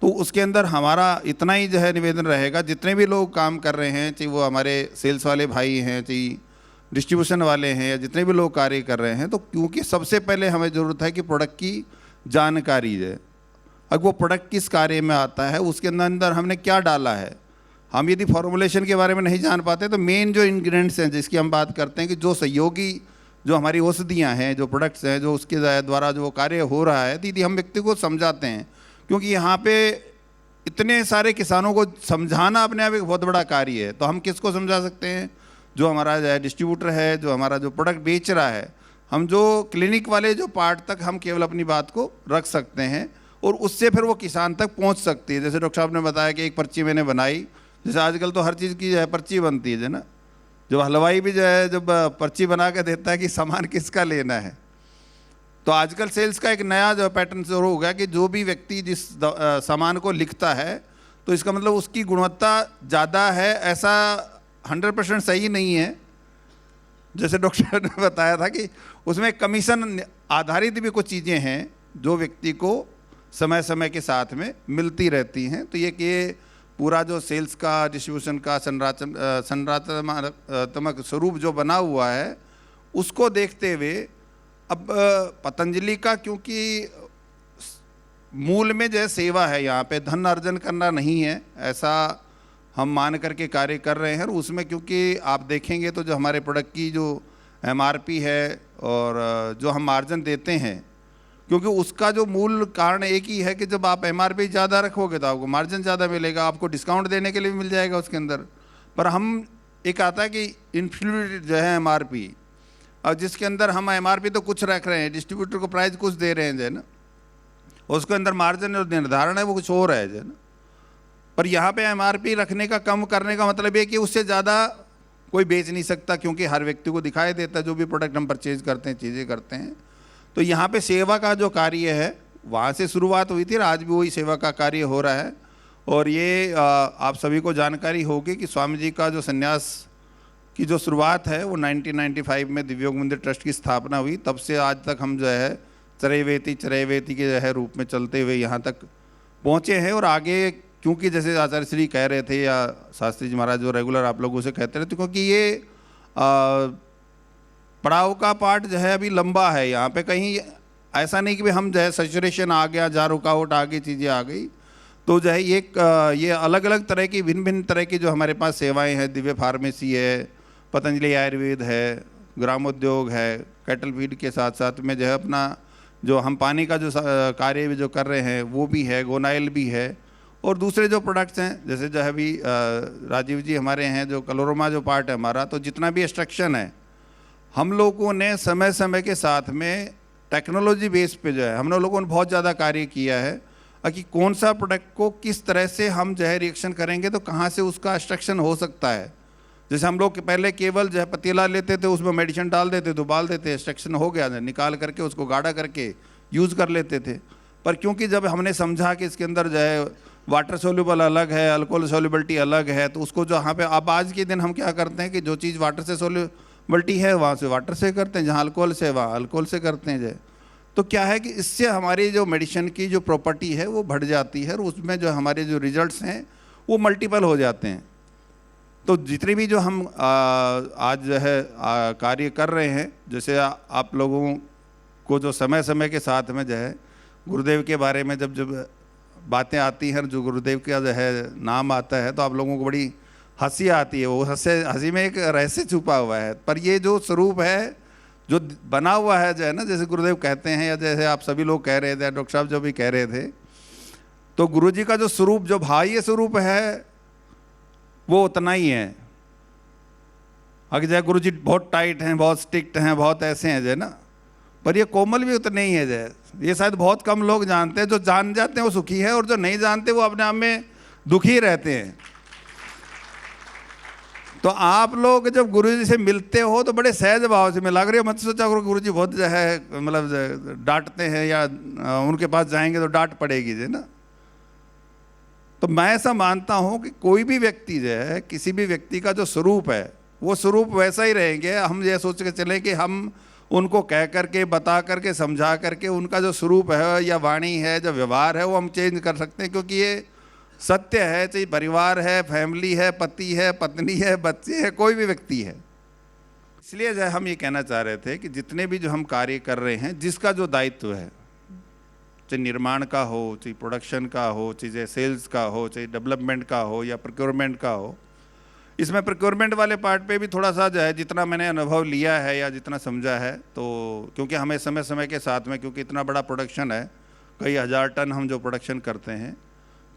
तो उसके अंदर हमारा इतना ही जो है निवेदन रहेगा, जितने भी लोग काम कर रहे हैं, चाहे वो हमारे सेल्स वाले भाई हैं, चाहे डिस्ट्रीब्यूशन वाले हैं, या जितने भी लोग कार्य कर रहे हैं, तो क्योंकि सबसे पहले हमें ज़रूरत है कि प्रोडक्ट की जानकारी है। अगर वो प्रोडक्ट किस कार्य में आता है, उसके अंदर हमने क्या डाला है। हम यदि फॉर्मुलेशन के बारे में नहीं जान पाते तो मेन जो इंग्रेडिएंट्स हैं जिसकी हम बात करते हैं कि जो सहयोगी जो हमारी औषधियाँ हैं, जो प्रोडक्ट्स हैं, जो उसके द्वारा जो कार्य हो रहा है, यदि हम व्यक्ति को समझाते हैं, क्योंकि यहाँ पे इतने सारे किसानों को समझाना अपने आप एक बहुत बड़ा कार्य है। तो हम किसको समझा सकते हैं? जो हमारा जो है डिस्ट्रीब्यूटर है, जो हमारा जो प्रोडक्ट बेच रहा है, हम जो क्लिनिक वाले जो पार्ट तक हम केवल अपनी बात को रख सकते हैं और उससे फिर वो किसान तक पहुँच सकती है। जैसे डॉक्टर साहब ने बताया कि एक पर्ची मैंने बनाई, जैसे आजकल तो हर चीज़ की जो है पर्ची बनती है ना, जो हलवाई भी जो है जब पर्ची बना के देता है कि सामान किसका लेना है। तो आजकल सेल्स का एक नया जो पैटर्न शुरू हो गया कि जो भी व्यक्ति जिस सामान को लिखता है तो इसका मतलब उसकी गुणवत्ता ज़्यादा है, ऐसा 100% सही नहीं है। जैसे डॉक्टर ने बताया था कि उसमें कमीशन आधारित भी कुछ चीज़ें हैं जो व्यक्ति को समय समय के साथ में मिलती रहती हैं। तो ये कि पूरा जो सेल्स का, डिस्ट्रीब्यूशन का संरचनात्मक स्वरूप जो बना हुआ है, उसको देखते हुए अब पतंजलि का, क्योंकि मूल में जो सेवा है, यहाँ पे धन अर्जन करना नहीं है, ऐसा हम मान करके कार्य कर रहे हैं। और उसमें क्योंकि आप देखेंगे तो जो हमारे प्रोडक्ट की जो MRP है और जो हम मार्जिन देते हैं, क्योंकि उसका जो मूल कारण एक ही है कि जब आप MRP ज़्यादा रखोगे तो आपको मार्जिन ज़्यादा मिलेगा, आपको डिस्काउंट देने के लिए भी मिल जाएगा उसके अंदर। पर हम एक आता है कि इंफ्लूएंट जो है MRP, और जिसके अंदर हम MRP तो कुछ रख रहे हैं, डिस्ट्रीब्यूटर को प्राइस कुछ दे रहे हैं जो है ना, उसके अंदर मार्जिन जो निर्धारण है वो कुछ और है जो है ना। पर यहाँ पे MRP रखने का, कम करने का मतलब ये कि उससे ज़्यादा कोई बेच नहीं सकता, क्योंकि हर व्यक्ति को दिखाई देता है जो भी प्रोडक्ट हम परचेज करते हैं, चीज़ें करते हैं। तो यहाँ पे सेवा का जो कार्य है वहाँ से शुरुआत हुई थी और आज भी वही सेवा का कार्य हो रहा है। और ये आप सभी को जानकारी होगी कि स्वामी जी का जो संन्यास की जो शुरुआत है वो 1995 में दिव्योग मंदिर ट्रस्ट की स्थापना हुई। तब से आज तक हम जो है चरैवेती के जो है रूप में चलते हुए यहाँ तक पहुँचे हैं। और आगे क्योंकि जैसे आचार्य श्री कह रहे थे या शास्त्री जी महाराज जो रेगुलर आप लोगों से कहते रहते, क्योंकि ये पड़ाव का पार्ट जो है अभी लंबा है। यहाँ पे कहीं ऐसा नहीं कि भाई हम जो है सैचुरेशन आ गया, जहाँ रुकावट आ गई, चीज़ें आ गई। तो जो है ये अलग अलग तरह की, भिन्न भिन्न तरह की जो हमारे पास सेवाएं हैं, दिव्य फार्मेसी है, पतंजलि आयुर्वेद है, ग्रामोद्योग है, कैटल फीड के साथ साथ में जो है अपना जो हम पानी का जो कार्य भी जो कर रहे हैं वो भी है, गोनाइल भी है, और दूसरे जो प्रोडक्ट्स हैं जैसे जो है अभी राजीव जी हमारे हैं, जो कलोरोमा जो पार्ट है हमारा, तो जितना भी एक्सट्रैक्शन है हम लोगों ने समय समय के साथ में टेक्नोलॉजी बेस पे जो है हम लोगों ने बहुत ज़्यादा कार्य किया है कि कौन सा प्रोडक्ट को किस तरह से हम जो है रिएक्शन करेंगे तो कहाँ से उसका एक्सट्रैक्शन हो सकता है। जैसे हम लोग पहले केवल जो है पतीला लेते थे, उसमें मेडिसिन डाल देते थे, उबाल देते, एक्सट्रैक्शन हो गया, निकाल करके उसको गाढ़ा करके यूज़ कर लेते थे। पर क्योंकि जब हमने समझा कि इसके अंदर जो है वाटर सोल्यूबल अलग है, अल्कोहल सोल्यूबिलिटी अलग है, तो उसको जो यहाँ पे अब आज के दिन हम क्या करते हैं कि जो चीज़ वाटर से मल्टी है वहाँ से वाटर से करते हैं, जहाँ अल्कोहल से वहाँ अल्कोहल से करते हैं जो है। तो क्या है कि इससे हमारी जो मेडिसिन की जो प्रॉपर्टी है वो बढ़ जाती है और उसमें जो हमारे जो रिजल्ट्स हैं वो मल्टीपल हो जाते हैं। तो जितने भी जो हम आज जो है कार्य कर रहे हैं, जैसे आप लोगों को जो समय समय के साथ में जो है गुरुदेव के बारे में जब जब बातें आती हैं, जो गुरुदेव का जो है नाम आता है, तो आप लोगों को बड़ी हंसी आती है। वो हंसी में एक रहस्य छुपा हुआ है, पर ये जो स्वरूप है जो बना हुआ है जो है ना, जैसे गुरुदेव कहते हैं या जैसे आप सभी लोग कह रहे थे, डॉक्टर साहब जो भी कह रहे थे, तो गुरु जी का जो स्वरूप, जो बाह्य स्वरूप है वो उतना ही है। अगर जय गुरु जी बहुत टाइट हैं, बहुत स्ट्रिक्ट हैं, बहुत ऐसे हैं जो है ना, पर ये कोमल भी उतने ही है जय। ये शायद बहुत कम लोग जानते हैं, जो जान जाते हैं वो सुखी है, और जो नहीं जानते वो अपने आप में दुखी रहते हैं। तो आप लोग जब गुरु जी से मिलते हो तो बड़े सहज भाव से मिला करिए, मत सोचा करो गुरु जी बहुत जो है मतलब डांटते हैं या उनके पास जाएंगे तो डांट पड़ेगी जो है ना। तो मैं ऐसा मानता हूँ कि कोई भी व्यक्ति जो है, किसी भी व्यक्ति का जो स्वरूप है वो स्वरूप वैसा ही रहेंगे। हम ये सोच के चले कि हम उनको कह करके, बता करके, समझा करके उनका जो स्वरूप है या वाणी है, जो व्यवहार है वो हम चेंज कर सकते हैं, क्योंकि ये सत्य है। चाहे परिवार है, फैमिली है, पति है, पत्नी है, बच्चे है, कोई भी व्यक्ति है। इसलिए जो हम ये कहना चाह रहे थे कि जितने भी जो हम कार्य कर रहे हैं, जिसका जो दायित्व है, चाहे निर्माण का हो, चाहे प्रोडक्शन का हो, चाहे सेल्स का हो, चाहे डेवलपमेंट का हो या प्रोक्योरमेंट का हो, इसमें प्रोक्योरमेंट वाले पार्ट पे भी थोड़ा सा जो है जितना मैंने अनुभव लिया है या जितना समझा है, तो क्योंकि हमें समय समय के साथ में, क्योंकि इतना बड़ा प्रोडक्शन है, कई हज़ार टन हम जो प्रोडक्शन करते हैं,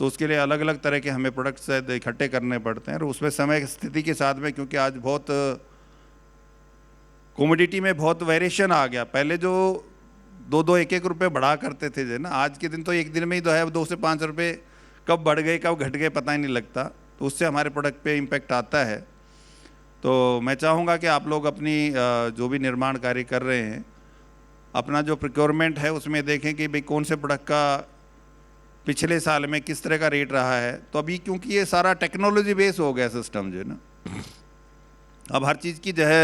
तो उसके लिए अलग अलग तरह के हमें प्रोडक्ट्स इकट्ठे करने पड़ते हैं। और उसमें समय की स्थिति के साथ में, क्योंकि आज बहुत कमोडिटी में बहुत वेरिएशन आ गया। पहले जो 2-2, 1-1 रुपये बढ़ा करते थे जो ना, आज के दिन तो एक दिन में ही जो है 2 से 5 रुपये कब बढ़ गए कब घट गए पता ही नहीं लगता। तो उससे हमारे प्रोडक्ट पे इम्पेक्ट आता है। तो मैं चाहूँगा कि आप लोग अपनी जो भी निर्माण कार्य कर रहे हैं, अपना जो प्रोक्योरमेंट है उसमें देखें कि भाई कौन से प्रोडक्ट का पिछले साल में किस तरह का रेट रहा है। तो अभी क्योंकि ये सारा टेक्नोलॉजी बेस हो गया सिस्टम जो है ना, अब हर चीज़ की जो है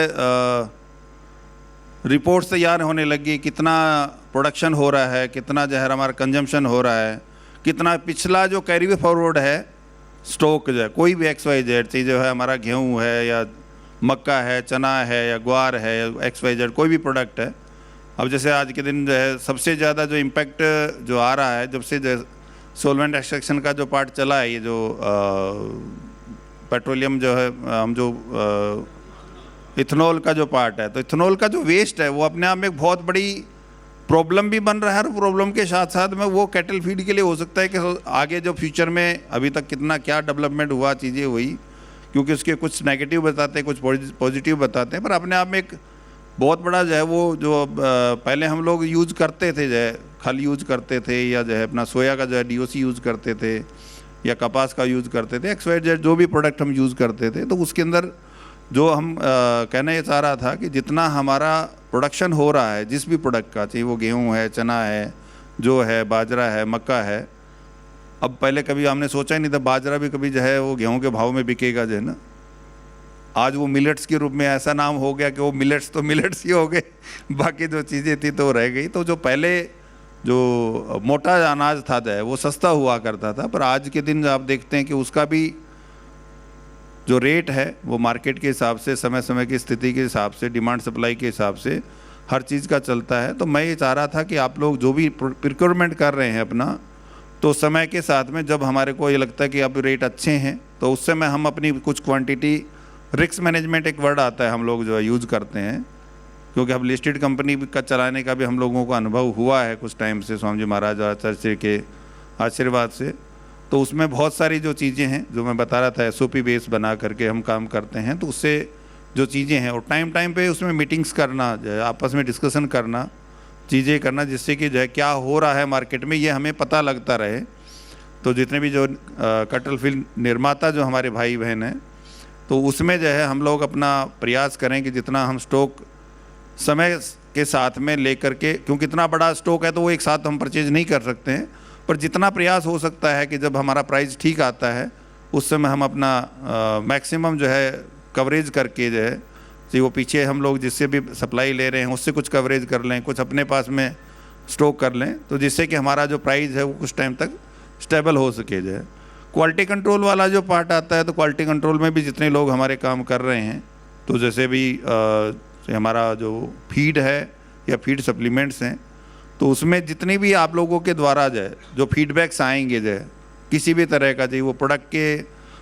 रिपोर्ट्स तैयार होने लगी, कितना प्रोडक्शन हो रहा है, कितना जो है हमारा कंजम्पशन हो रहा है, कितना पिछला जो कैरी फॉरवर्ड है स्टॉक जो है, कोई भी XYZ चीज़ जो है, हमारा गेहूँ है या मक्का है, चना है या ग्वार है या XYZ कोई भी प्रोडक्ट है। अब जैसे आज के दिन जो है सबसे ज़्यादा जो इम्पेक्ट जो आ रहा है, जब से जो सोलवेंट एक्सट्रैक्शन का जो पार्ट चला है, ये जो पेट्रोलियम जो है, हम जो इथेनॉल का जो पार्ट है, तो इथेनॉल का जो वेस्ट है वो अपने आप में एक बहुत बड़ी प्रॉब्लम भी बन रहा है। और प्रॉब्लम के साथ साथ में वो कैटल फीड के लिए हो सकता है कि आगे जो फ्यूचर में अभी तक कितना क्या डेवलपमेंट हुआ, चीज़ें हुई, क्योंकि उसके कुछ नेगेटिव बताते हैं, कुछ पॉजिटिव बताते हैं, पर अपने आप में एक बहुत बड़ा जो है वो जो पहले हम लोग यूज़ करते थे, जो है खल यूज़ करते थे, या जो है अपना सोया का जो है DOC यूज़ करते थे, या कपास का यूज़ करते थे, XYZ जो भी प्रोडक्ट हम यूज़ करते थे, तो उसके अंदर जो हम कहना ये चाह रहा था कि जितना हमारा प्रोडक्शन हो रहा है जिस भी प्रोडक्ट का, चाहे वो गेहूँ है, चना है, जो है बाजरा है, मक्का है। अब पहले कभी हमने सोचा ही नहीं था बाजरा भी कभी जो है वो गेहूँ के भाव में बिकेगा जो है ना। आज वो मिलेट्स के रूप में ऐसा नाम हो गया कि वो मिलेट्स तो मिलेट्स ही हो गए, बाकी जो चीज़ें थी तो रह गई। तो जो पहले जो मोटा अनाज था जो है वो सस्ता हुआ करता था, पर आज के दिन आप देखते हैं कि उसका भी जो रेट है वो मार्केट के हिसाब से, समय समय की स्थिति के हिसाब से, डिमांड सप्लाई के हिसाब से हर चीज़ का चलता है। तो मैं ये चाह रहा था कि आप लोग जो भी प्रोक्योरमेंट कर रहे हैं अपना, तो समय के साथ में जब हमारे को ये लगता है कि अब रेट अच्छे हैं, तो उस समय हम अपनी कुछ क्वांटिटी, रिस्क मैनेजमेंट एक वर्ड आता है, हम लोग जो है यूज़ करते हैं, क्योंकि अब लिस्टेड कंपनी का चलाने का भी हम लोगों को अनुभव हुआ है कुछ टाइम से, स्वामी जी महाराज आचार्य के आशीर्वाद से। तो उसमें बहुत सारी जो चीज़ें हैं जो मैं बता रहा था, SOP बेस बना करके हम काम करते हैं। तो उससे जो चीज़ें हैं और टाइम पे उसमें मीटिंग्स करना, जो है आपस में डिस्कशन करना, चीज़ें करना, जिससे कि जो है क्या हो रहा है मार्केट में ये हमें पता लगता रहे। तो जितने भी जो कटल फील्ड निर्माता जो हमारे भाई बहन हैं, तो उसमें जो है हम लोग अपना प्रयास करें कि जितना हम स्टॉक समय के साथ में लेकर के, क्योंकि इतना बड़ा स्टॉक है तो वो एक साथ हम परचेज नहीं कर सकते हैं, पर जितना प्रयास हो सकता है कि जब हमारा प्राइस ठीक आता है उस समय हम अपना मैक्सिमम जो है कवरेज करके जो है चाहे वो पीछे हम लोग जिससे भी सप्लाई ले रहे हैं उससे कुछ कवरेज कर लें, कुछ अपने पास में स्टॉक कर लें, तो जिससे कि हमारा जो प्राइस है वो कुछ टाइम तक स्टेबल हो सके। जो है क्वालिटी कंट्रोल वाला जो पार्ट आता है, तो क्वालिटी कंट्रोल में भी जितने लोग हमारे काम कर रहे हैं, तो जैसे भी हमारा जो फीड है या फीड सप्लीमेंट्स हैं, तो उसमें जितनी भी आप लोगों के द्वारा जो फीडबैक्स आएंगे किसी भी तरह का, वो प्रोडक्ट के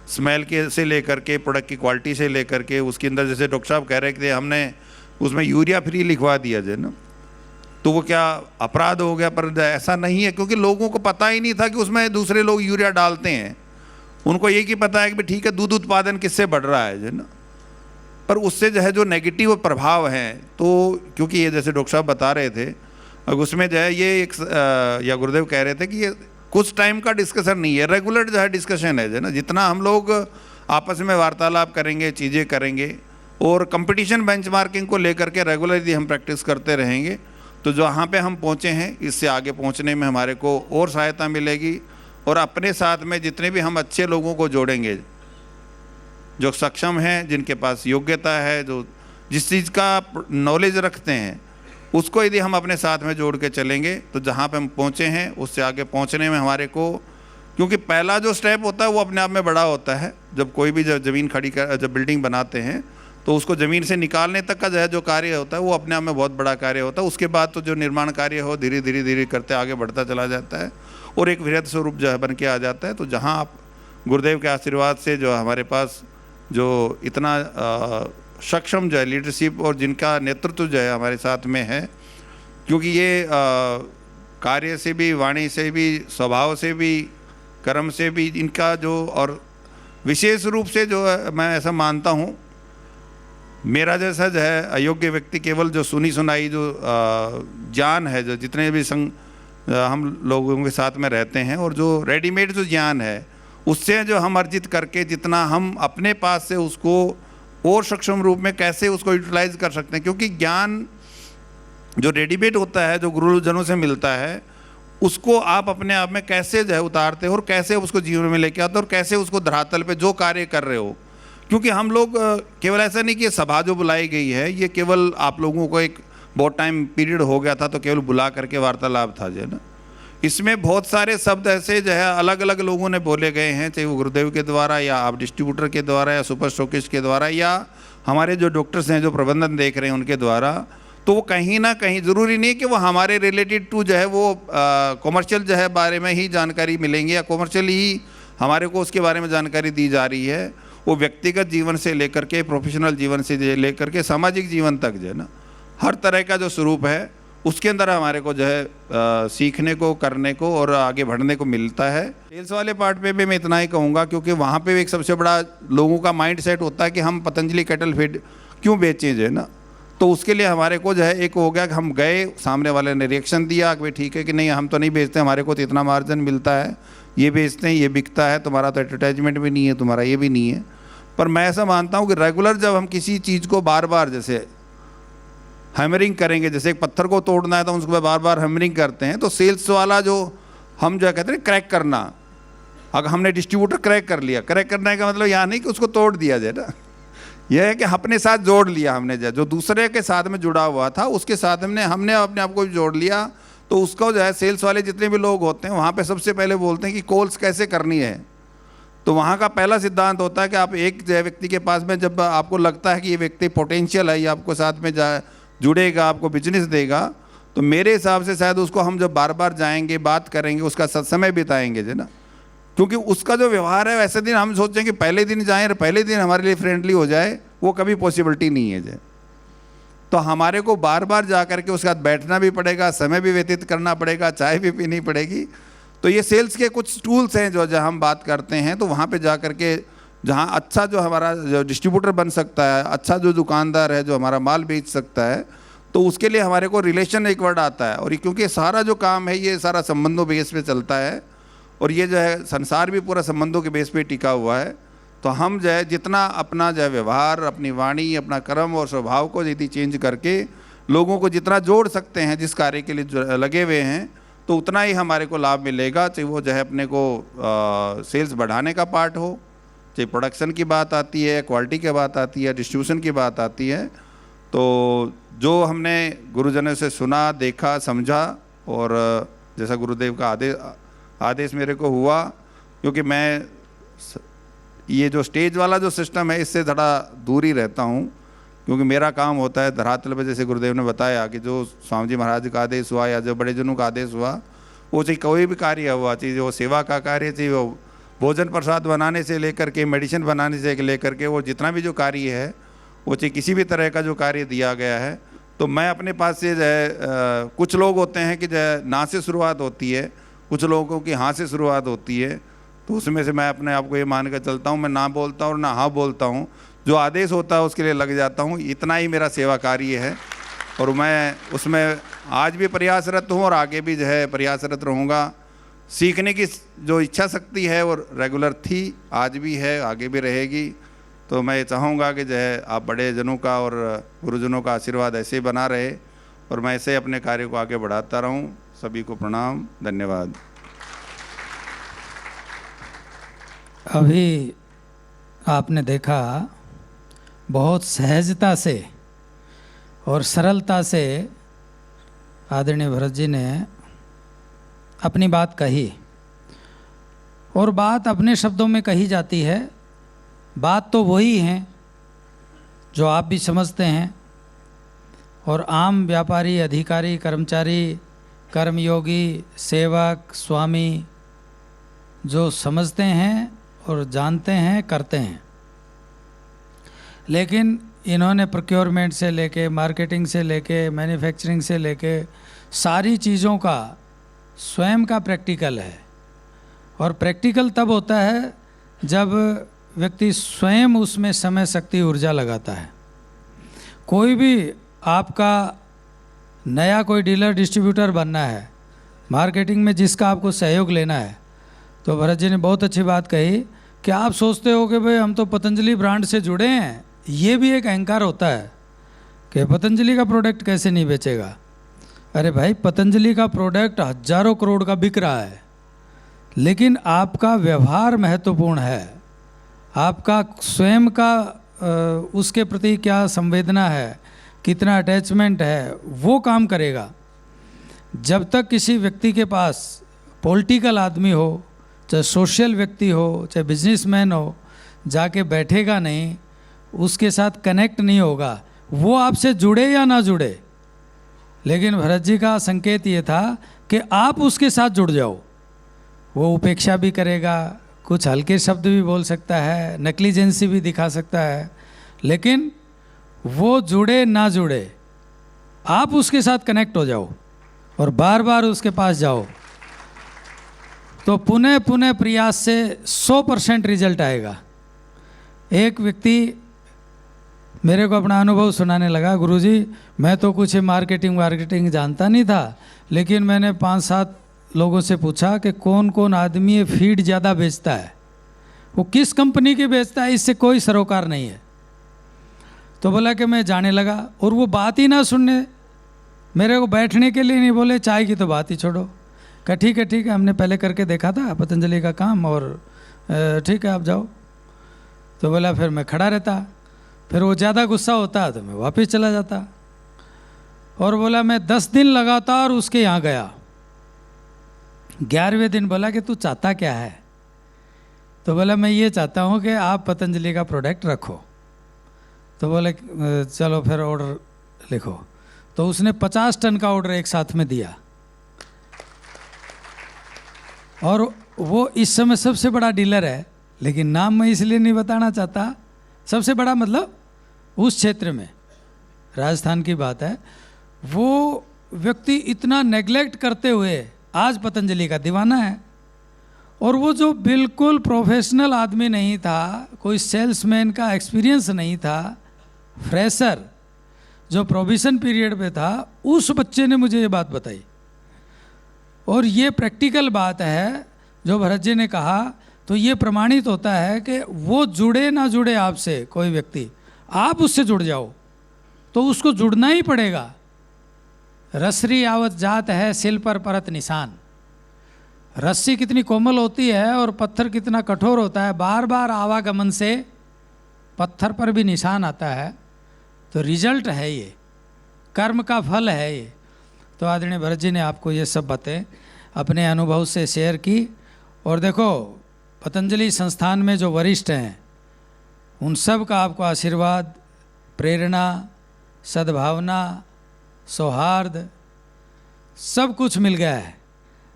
स्मेल के से लेकर के प्रोडक्ट की क्वालिटी से लेकर के उसके अंदर, जैसे डॉक्टर साहब कह रहे थे हमने उसमें यूरिया फ्री लिखवा दिया ना, तो वो क्या अपराध हो गया? पर ऐसा नहीं है, क्योंकि लोगों को पता ही नहीं था कि उसमें दूसरे लोग यूरिया डालते हैं। उनको ये कि पता है कि ठीक है दूध उत्पादन किससे बढ़ रहा है ना, पर उससे जो नेगेटिव प्रभाव हैं, तो क्योंकि ये जैसे डॉक्टर साहब बता रहे थे, अब उसमें ये एक या गुरुदेव कह रहे थे कि ये कुछ टाइम का डिस्कशन नहीं है, रेगुलर डिस्कशन है ना। जितना हम लोग आपस में वार्तालाप करेंगे, चीज़ें करेंगे और कंपटीशन बेंचमार्किंग को लेकर के रेगुलरली हम प्रैक्टिस करते रहेंगे, तो जहाँ पे हम पहुँचे हैं इससे आगे पहुँचने में हमारे को और सहायता मिलेगी। और अपने साथ में जितने भी हम अच्छे लोगों को जोड़ेंगे, जो सक्षम हैं, जिनके पास योग्यता है, जो जिस चीज़ का नॉलेज रखते हैं, उसको यदि हम अपने साथ में जोड़ के चलेंगे, तो जहाँ पे हम पहुँचे हैं उससे आगे पहुँचने में हमारे को, क्योंकि पहला जो स्टेप होता है वो अपने आप में बड़ा होता है। जब कोई भी ज़मीन खड़ी कर, जब बिल्डिंग बनाते हैं, तो उसको ज़मीन से निकालने तक का जो कार्य होता है वो अपने आप में बहुत बड़ा कार्य होता है। उसके बाद तो जो निर्माण कार्य हो धीरे धीरे धीरे करते आगे बढ़ता चला जाता है और एक वृहद स्वरूप बन के आ जाता है। तो जहाँ आप गुरुदेव के आशीर्वाद से जो हमारे पास जो इतना सक्षम लीडरशिप और जिनका नेतृत्व हमारे साथ में है, क्योंकि ये कार्य से भी, वाणी से भी, स्वभाव से भी, कर्म से भी इनका और विशेष रूप से मैं ऐसा मानता हूँ, मेरा जैसा अयोग्य व्यक्ति केवल जो सुनी सुनाई जो ज्ञान है, जो जितने भी हम लोगों के साथ में रहते हैं, और जो रेडीमेड जो ज्ञान है उससे जो हम अर्जित करके जितना हम अपने पास से उसको और सक्षम रूप में कैसे उसको यूटिलाइज कर सकते हैं, क्योंकि ज्ञान जो रेडीमेड होता है, जो गुरुजनों से मिलता है, उसको आप अपने आप में कैसे उतारते हो और कैसे उसको जीवन में लेके आते हो और कैसे उसको धरातल पे जो कार्य कर रहे हो। क्योंकि हम लोग केवल ऐसा नहीं कि ये सभा जो बुलाई गई है, ये केवल आप लोगों को एक बहुत टाइम पीरियड हो गया था तो केवल बुला करके वार्तालाप था ना। इसमें बहुत सारे शब्द ऐसे अलग अलग लोगों ने बोले गए हैं, चाहे वो गुरुदेव के द्वारा या आप डिस्ट्रीब्यूटर के द्वारा या सुपर स्टॉकिस्ट के द्वारा या हमारे जो डॉक्टर्स हैं जो प्रबंधन देख रहे हैं उनके द्वारा। तो वो कहीं ना कहीं ज़रूरी नहीं कि वो हमारे रिलेटेड टू वो कॉमर्शियल बारे में ही जानकारी मिलेंगे या कॉमर्शियल ही हमारे को उसके बारे में जानकारी दी जा रही है। वो व्यक्तिगत जीवन से लेकर के प्रोफेशनल जीवन से लेकर के सामाजिक जीवन तक ना हर तरह का जो स्वरूप है उसके अंदर हमारे को सीखने को, करने को और आगे बढ़ने को मिलता है। सेल्स वाले पार्ट पे भी मैं इतना ही कहूँगा, क्योंकि वहाँ पे एक सबसे बड़ा लोगों का माइंड सेट होता है कि हम पतंजलि कैटल फीड क्यों बेचें ना। तो उसके लिए हमारे को एक हो गया कि हम गए, सामने वाले ने रिएक्शन दिया कि भाई ठीक है कि नहीं हम तो नहीं बेचते, हमारे को तो इतना मार्जिन मिलता है, ये बेचते हैं, ये बिकता है, तुम्हारा तो एडवर्टाइजमेंट भी नहीं है, तुम्हारा ये भी नहीं है। पर मैं ऐसा मानता हूँ कि रेगुलर जब हम किसी चीज़ को बार बार हैमरिंग करेंगे, जैसे एक पत्थर को तोड़ना है तो उसको बार बार हैमरिंग करते हैं, तो सेल्स वाला जो हम कहते हैं क्रैक करना, अगर हमने डिस्ट्रीब्यूटर क्रैक कर लिया, क्रैक करने का मतलब यहाँ नहीं कि उसको तोड़ दिया जाए ना, यह है कि अपने साथ जोड़ लिया हमने, जो दूसरे के साथ में जुड़ा हुआ था उसके साथ हमने अपने आप को जोड़ लिया। तो उसको सेल्स वाले जितने भी लोग होते हैं वहाँ पे सबसे पहले बोलते हैं कि कॉल्स कैसे करनी है। तो वहाँ का पहला सिद्धांत होता है कि आप एक व्यक्ति के पास में जब आपको लगता है कि ये व्यक्ति पोटेंशियल है, ये आपको साथ में जुड़ेगा, आपको बिजनेस देगा, तो मेरे हिसाब से शायद उसको हम जब बार बार जाएंगे, बात करेंगे, उसका समय बिताएंगे ना, क्योंकि उसका जो व्यवहार है वैसे दिन हम सोचें कि पहले दिन जाएं और पहले दिन हमारे लिए फ्रेंडली हो जाए, वो कभी पॉसिबिलिटी नहीं है। तो हमारे को बार बार जा करके उसके साथ बैठना भी पड़ेगा, समय भी व्यतीत करना पड़ेगा, चाय भी पीनी पड़ेगी। तो ये सेल्स के कुछ टूल्स हैं जो हम बात करते हैं, तो वहाँ पे जा करके जहाँ अच्छा जो हमारा जो डिस्ट्रीब्यूटर बन सकता है, अच्छा जो दुकानदार है जो हमारा माल बेच सकता है, तो उसके लिए हमारे को रिलेशन एक वर्ड आता है। और क्योंकि सारा जो काम है ये सारा संबंधों बेस पे चलता है और ये संसार भी पूरा संबंधों के बेस पे टिका हुआ है। तो हम जितना अपना व्यवहार, अपनी वाणी, अपना कर्म और स्वभाव को यदि चेंज करके लोगों को जितना जोड़ सकते हैं जिस कार्य के लिए लगे हुए हैं, तो उतना ही हमारे को लाभ मिलेगा। चाहे वो अपने को सेल्स बढ़ाने का पार्ट हो, चाहे प्रोडक्शन की बात आती है, क्वालिटी की बात आती है, डिस्ट्रीब्यूशन की बात आती है, तो जो हमने गुरुजनों से सुना, देखा, समझा और जैसा गुरुदेव का आदेश मेरे को हुआ, क्योंकि मैं ये जो स्टेज वाला जो सिस्टम है इससे थोड़ा दूर ही रहता हूँ, क्योंकि मेरा काम होता है धरातल पे, जैसे गुरुदेव ने बताया कि जो स्वामी जी महाराज का आदेश हुआ या जो बड़े जनों का आदेश हुआ, वो चाहे कोई भी कार्य हुआ, चाहे वो सेवा का कार्य, चाहे वो भोजन प्रसाद बनाने से लेकर के मेडिसिन बनाने से लेकर के वो जितना भी जो कार्य है, वो चाहे किसी भी तरह का जो कार्य दिया गया है, तो मैं अपने पास से जो है कुछ लोग होते हैं कि जो है ना से शुरुआत होती है, कुछ लोगों की हाँ से शुरुआत होती है, तो उसमें से मैं अपने आप को ये मान कर चलता हूँ, मैं ना बोलता हूँ और ना हाँ बोलता हूँ, जो आदेश होता है उसके लिए लग जाता हूँ। इतना ही मेरा सेवा कार्य है और मैं उसमें आज भी प्रयासरत हूँ और आगे भी जो है प्रयासरत रहूँगा। सीखने की जो इच्छा शक्ति है वो रेगुलर थी, आज भी है, आगे भी रहेगी। तो मैं चाहूँगा कि जो है आप बड़े जनों का और गुरुजनों का आशीर्वाद ऐसे ही बना रहे और मैं ऐसे अपने कार्य को आगे बढ़ाता रहूँ। सभी को प्रणाम, धन्यवाद। अभी आपने देखा बहुत सहजता से और सरलता से आदरणीय भरत जी ने अपनी बात कही, और बात अपने शब्दों में कही जाती है, बात तो वही है जो आप भी समझते हैं और आम व्यापारी, अधिकारी, कर्मचारी, कर्मयोगी, सेवक, स्वामी जो समझते हैं और जानते हैं, करते हैं। लेकिन इन्होंने प्रोक्योरमेंट से लेके, मार्केटिंग से लेके, मैन्युफैक्चरिंग से लेके सारी चीज़ों का स्वयं का प्रैक्टिकल है। और प्रैक्टिकल तब होता है जब व्यक्ति स्वयं उसमें समय, शक्ति, ऊर्जा लगाता है। कोई भी आपका नया कोई डीलर, डिस्ट्रीब्यूटर बनना है, मार्केटिंग में जिसका आपको सहयोग लेना है, तो भरत जी ने बहुत अच्छी बात कही कि आप सोचते हो कि भाई हम तो पतंजलि ब्रांड से जुड़े हैं, ये भी एक अहंकार होता है कि पतंजलि का प्रोडक्ट कैसे नहीं बेचेगा। अरे भाई, पतंजलि का प्रोडक्ट हजारों करोड़ का बिक रहा है, लेकिन आपका व्यवहार महत्वपूर्ण है, आपका स्वयं का उसके प्रति क्या संवेदना है, कितना अटैचमेंट है, वो काम करेगा। जब तक किसी व्यक्ति के पास पॉलिटिकल आदमी हो, चाहे सोशल व्यक्ति हो, चाहे बिजनेसमैन हो, जाके बैठेगा नहीं, उसके साथ कनेक्ट नहीं होगा, वो आपसे जुड़े या ना जुड़े। लेकिन भरत जी का संकेत ये था कि आप उसके साथ जुड़ जाओ। वो उपेक्षा भी करेगा, कुछ हल्के शब्द भी बोल सकता है, नेग्लिजेंसी भी दिखा सकता है, लेकिन वो जुड़े ना जुड़े, आप उसके साथ कनेक्ट हो जाओ और बार बार उसके पास जाओ, तो पुनः पुनः प्रयास से 100% रिजल्ट आएगा। एक व्यक्ति मेरे को अपना अनुभव सुनाने लगा, गुरुजी मैं तो कुछ मार्केटिंग जानता नहीं था, लेकिन मैंने 5-7 लोगों से पूछा कि कौन कौन आदमी ये फीड ज़्यादा बेचता है, वो किस कंपनी के बेचता है, इससे कोई सरोकार नहीं है। तो बोला कि मैं जाने लगा, और वो बात ही ना सुनने, मेरे को बैठने के लिए नहीं बोले, चाय की तो बात ही छोड़ो। कहा ठीक है, हमने पहले करके देखा था पतंजलि का काम, और ठीक है आप जाओ। तो बोला फिर मैं खड़ा रहता, फिर वो ज़्यादा गुस्सा होता तो मैं वापस चला जाता। और बोला मैं 10 दिन लगातार उसके यहाँ गया। 11वें दिन बोला कि तू चाहता क्या है? तो बोला मैं ये चाहता हूँ कि आप पतंजलि का प्रोडक्ट रखो। तो बोले चलो फिर ऑर्डर लिखो। तो उसने 50 टन का ऑर्डर एक साथ में दिया, और वो इस समय सबसे बड़ा डीलर है, लेकिन नाम मैं इसलिए नहीं बताना चाहता। सबसे बड़ा मतलब उस क्षेत्र में, राजस्थान की बात है। वो व्यक्ति इतना नेग्लेक्ट करते हुए आज पतंजलि का दीवाना है। और वो जो बिल्कुल प्रोफेशनल आदमी नहीं था, कोई सेल्समैन का एक्सपीरियंस नहीं था, फ्रेशर जो प्रोविजन पीरियड पे था, उस बच्चे ने मुझे ये बात बताई। और ये प्रैक्टिकल बात है जो भरत जी ने कहा, तो ये प्रमाणित होता है कि वो जुड़े ना जुड़े आपसे कोई व्यक्ति, आप उससे जुड़ जाओ तो उसको जुड़ना ही पड़ेगा। रसरी आवत जात है सिल पर परत निशान। रस्सी कितनी कोमल होती है और पत्थर कितना कठोर होता है, बार बार आवागमन से पत्थर पर भी निशान आता है, तो रिजल्ट है ये, कर्म का फल है ये। तो आदरणीय भरत जी ने आपको ये सब बातें अपने अनुभव से शेयर की। और देखो पतंजलि संस्थान में जो वरिष्ठ हैं उन सब का आपको आशीर्वाद, प्रेरणा, सद्भावना, सौहार्द सब कुछ मिल गया है।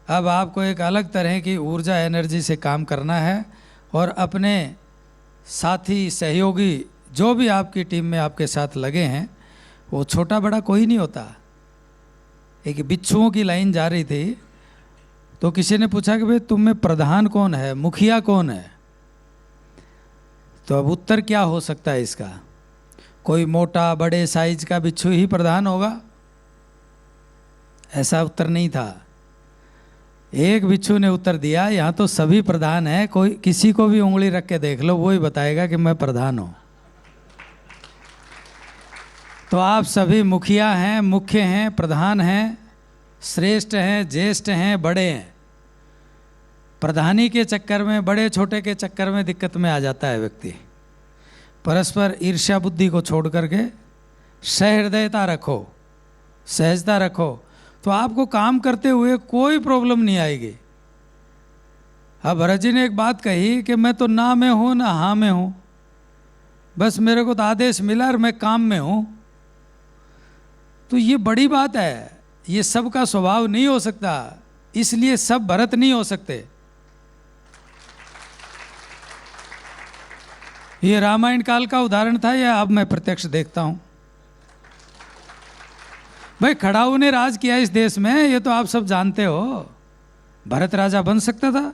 अब आपको एक अलग तरह की ऊर्जा, एनर्जी से काम करना है और अपने साथी, सहयोगी जो भी आपकी टीम में आपके साथ लगे हैं, वो छोटा बड़ा कोई नहीं होता। एक बिच्छुओं की लाइन जा रही थी तो किसी ने पूछा कि भाई तुम में प्रधान कौन है, मुखिया कौन है? तो अब उत्तर क्या हो सकता है इसका? कोई मोटा बड़े साइज का बिच्छू ही प्रधान होगा? ऐसा उत्तर नहीं था। एक बिच्छू ने उत्तर दिया, यहाँ तो सभी प्रधान हैं, कोई किसी को भी उंगली रख के देख लो, वो ही बताएगा कि मैं प्रधान हूँ। तो आप सभी मुखिया हैं, मुख्य हैं, प्रधान हैं, श्रेष्ठ हैं, ज्येष्ठ हैं, बड़े हैं। प्रधानी के चक्कर में, बड़े छोटे के चक्कर में दिक्कत में आ जाता है व्यक्ति। परस्पर ईर्ष्या बुद्धि को छोड़ करके सहृदयता रखो, सहजता रखो, तो आपको काम करते हुए कोई प्रॉब्लम नहीं आएगी। अब भरत जी ने एक बात कही कि मैं तो ना में हूँ ना हाँ में हूँ, बस मेरे को तो आदेश मिला और मैं काम में हूँ। तो ये बड़ी बात है, ये सबका स्वभाव नहीं हो सकता, इसलिए सब भरत नहीं हो सकते। ये रामायण काल का उदाहरण था, या अब मैं प्रत्यक्ष देखता हूँ। भाई खड़ाऊ ने राज किया इस देश में, ये तो आप सब जानते हो। भरत राजा बन सकता था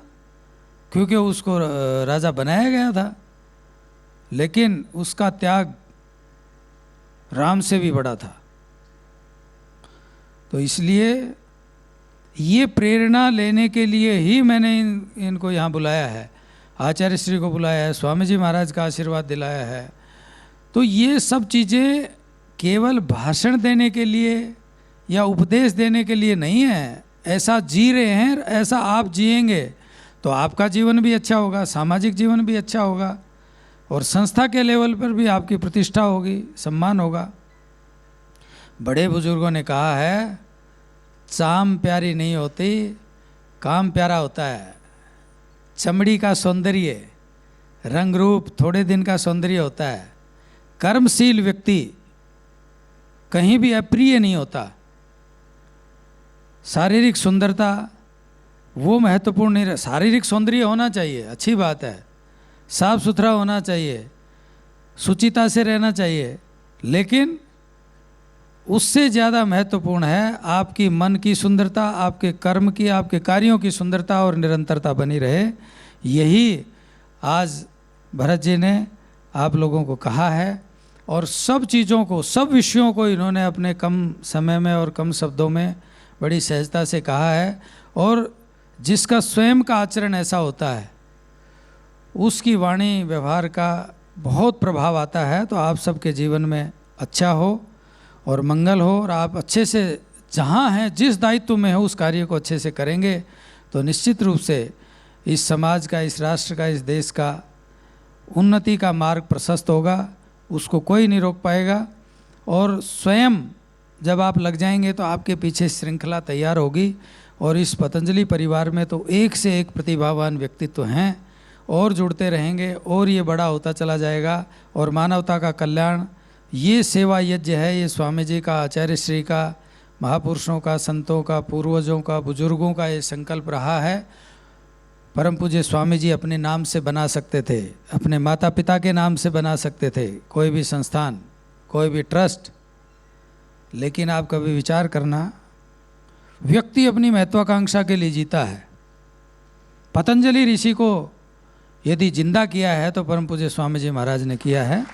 क्योंकि उसको राजा बनाया गया था, लेकिन उसका त्याग राम से भी बड़ा था। तो इसलिए ये प्रेरणा लेने के लिए ही मैंने इनको यहाँ बुलाया है, आचार्य श्री को बुलाया है, स्वामी जी महाराज का आशीर्वाद दिलाया है। तो ये सब चीज़ें केवल भाषण देने के लिए या उपदेश देने के लिए नहीं है। ऐसा जी रहे हैं, ऐसा आप जिएंगे तो आपका जीवन भी अच्छा होगा, सामाजिक जीवन भी अच्छा होगा, और संस्था के लेवल पर भी आपकी प्रतिष्ठा होगी, सम्मान होगा। बड़े बुजुर्गों ने कहा है, चाम प्यारी नहीं होती, काम प्यारा होता है। चमड़ी का सौंदर्य, रंग रूप थोड़े दिन का सौंदर्य होता है। कर्मशील व्यक्ति कहीं भी अप्रिय नहीं होता। शारीरिक सुंदरता वो महत्वपूर्ण नहीं रहे। शारीरिक सौंदर्य होना चाहिए, अच्छी बात है, साफ सुथरा होना चाहिए, शुचिता से रहना चाहिए, लेकिन उससे ज़्यादा महत्वपूर्ण है आपकी मन की सुंदरता, आपके कर्म की, आपके कार्यों की सुंदरता और निरंतरता बनी रहे। यही आज भरत जी ने आप लोगों को कहा है, और सब चीज़ों को, सब विषयों को इन्होंने अपने कम समय में और कम शब्दों में बड़ी सहजता से कहा है। और जिसका स्वयं का आचरण ऐसा होता है उसकी वाणी व्यवहार का बहुत प्रभाव आता है। तो आप सबके जीवन में अच्छा हो और मंगल हो, और आप अच्छे से जहाँ हैं, जिस दायित्व में हो, उस कार्य को अच्छे से करेंगे तो निश्चित रूप से इस समाज का, इस राष्ट्र का, इस देश का उन्नति का मार्ग प्रशस्त होगा, उसको कोई नहीं रोक पाएगा। और स्वयं जब आप लग जाएंगे तो आपके पीछे श्रृंखला तैयार होगी, और इस पतंजलि परिवार में तो एक से एक प्रतिभावान व्यक्तित्व हैं, और जुड़ते रहेंगे और ये बड़ा होता चला जाएगा। और मानवता का कल्याण, ये सेवा यज्ञ है, ये स्वामी जी का, आचार्य श्री का, महापुरुषों का, संतों का, पूर्वजों का, बुजुर्गों का ये संकल्प रहा है। परम पूज्य स्वामी जी अपने नाम से बना सकते थे, अपने माता पिता के नाम से बना सकते थे कोई भी संस्थान, कोई भी ट्रस्ट, लेकिन आप कभी विचार करना, व्यक्ति अपनी महत्वाकांक्षा के लिए जीता है। पतंजलि ऋषि को यदि जिंदा किया है तो परम पूज्य स्वामी जी महाराज ने किया है।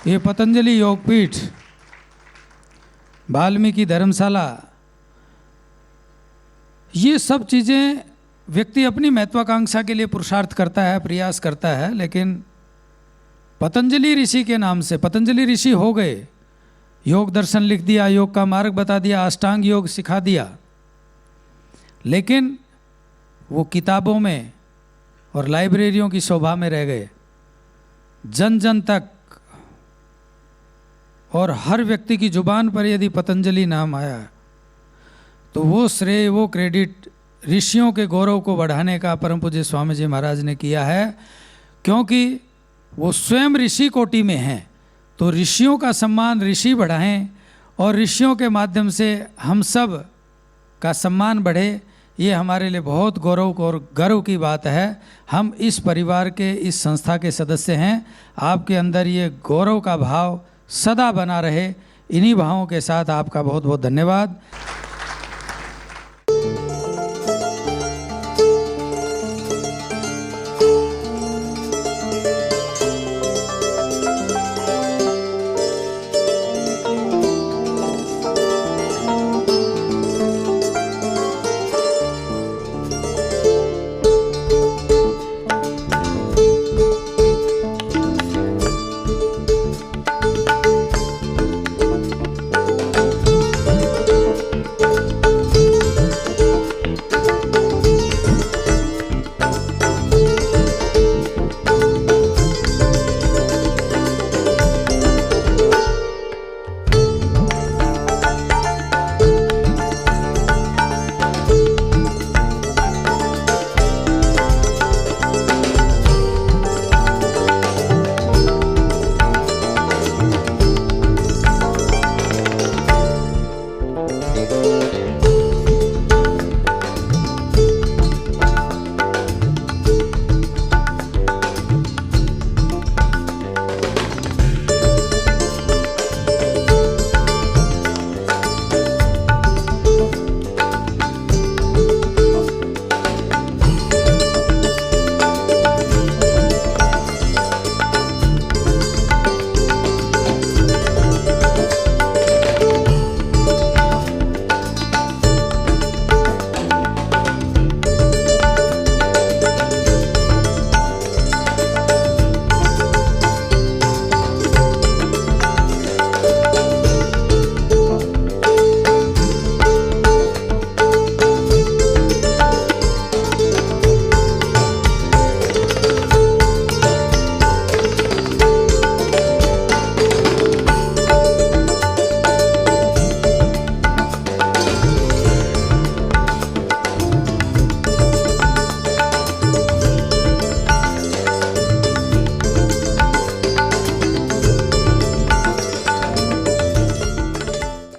ये पतंजलि योगपीठ, वाल्मीकि धर्मशाला, ये सब चीज़ें व्यक्ति अपनी महत्वाकांक्षा के लिए पुरुषार्थ करता है, प्रयास करता है, लेकिन पतंजलि ऋषि के नाम से, पतंजलि ऋषि हो गए, योग दर्शन लिख दिया, योग का मार्ग बता दिया, अष्टांग योग सिखा दिया, लेकिन वो किताबों में और लाइब्रेरियों की शोभा में रह गए, जन जन तक और हर व्यक्ति की जुबान पर यदि पतंजलि नाम आया तो वो श्रेय, वो क्रेडिट ऋषियों के गौरव को बढ़ाने का परम पूज्य स्वामी जी महाराज ने किया है, क्योंकि वो स्वयं ऋषि कोटि में हैं। तो ऋषियों का सम्मान ऋषि बढ़ाएं और ऋषियों के माध्यम से हम सब का सम्मान बढ़े, ये हमारे लिए बहुत गौरव और गर्व की बात है। हम इस परिवार के, इस संस्था के सदस्य हैं। आपके अंदर ये गौरव का भाव सदा बना रहे। इन्हीं भावों के साथ आपका बहुत बहुत धन्यवाद।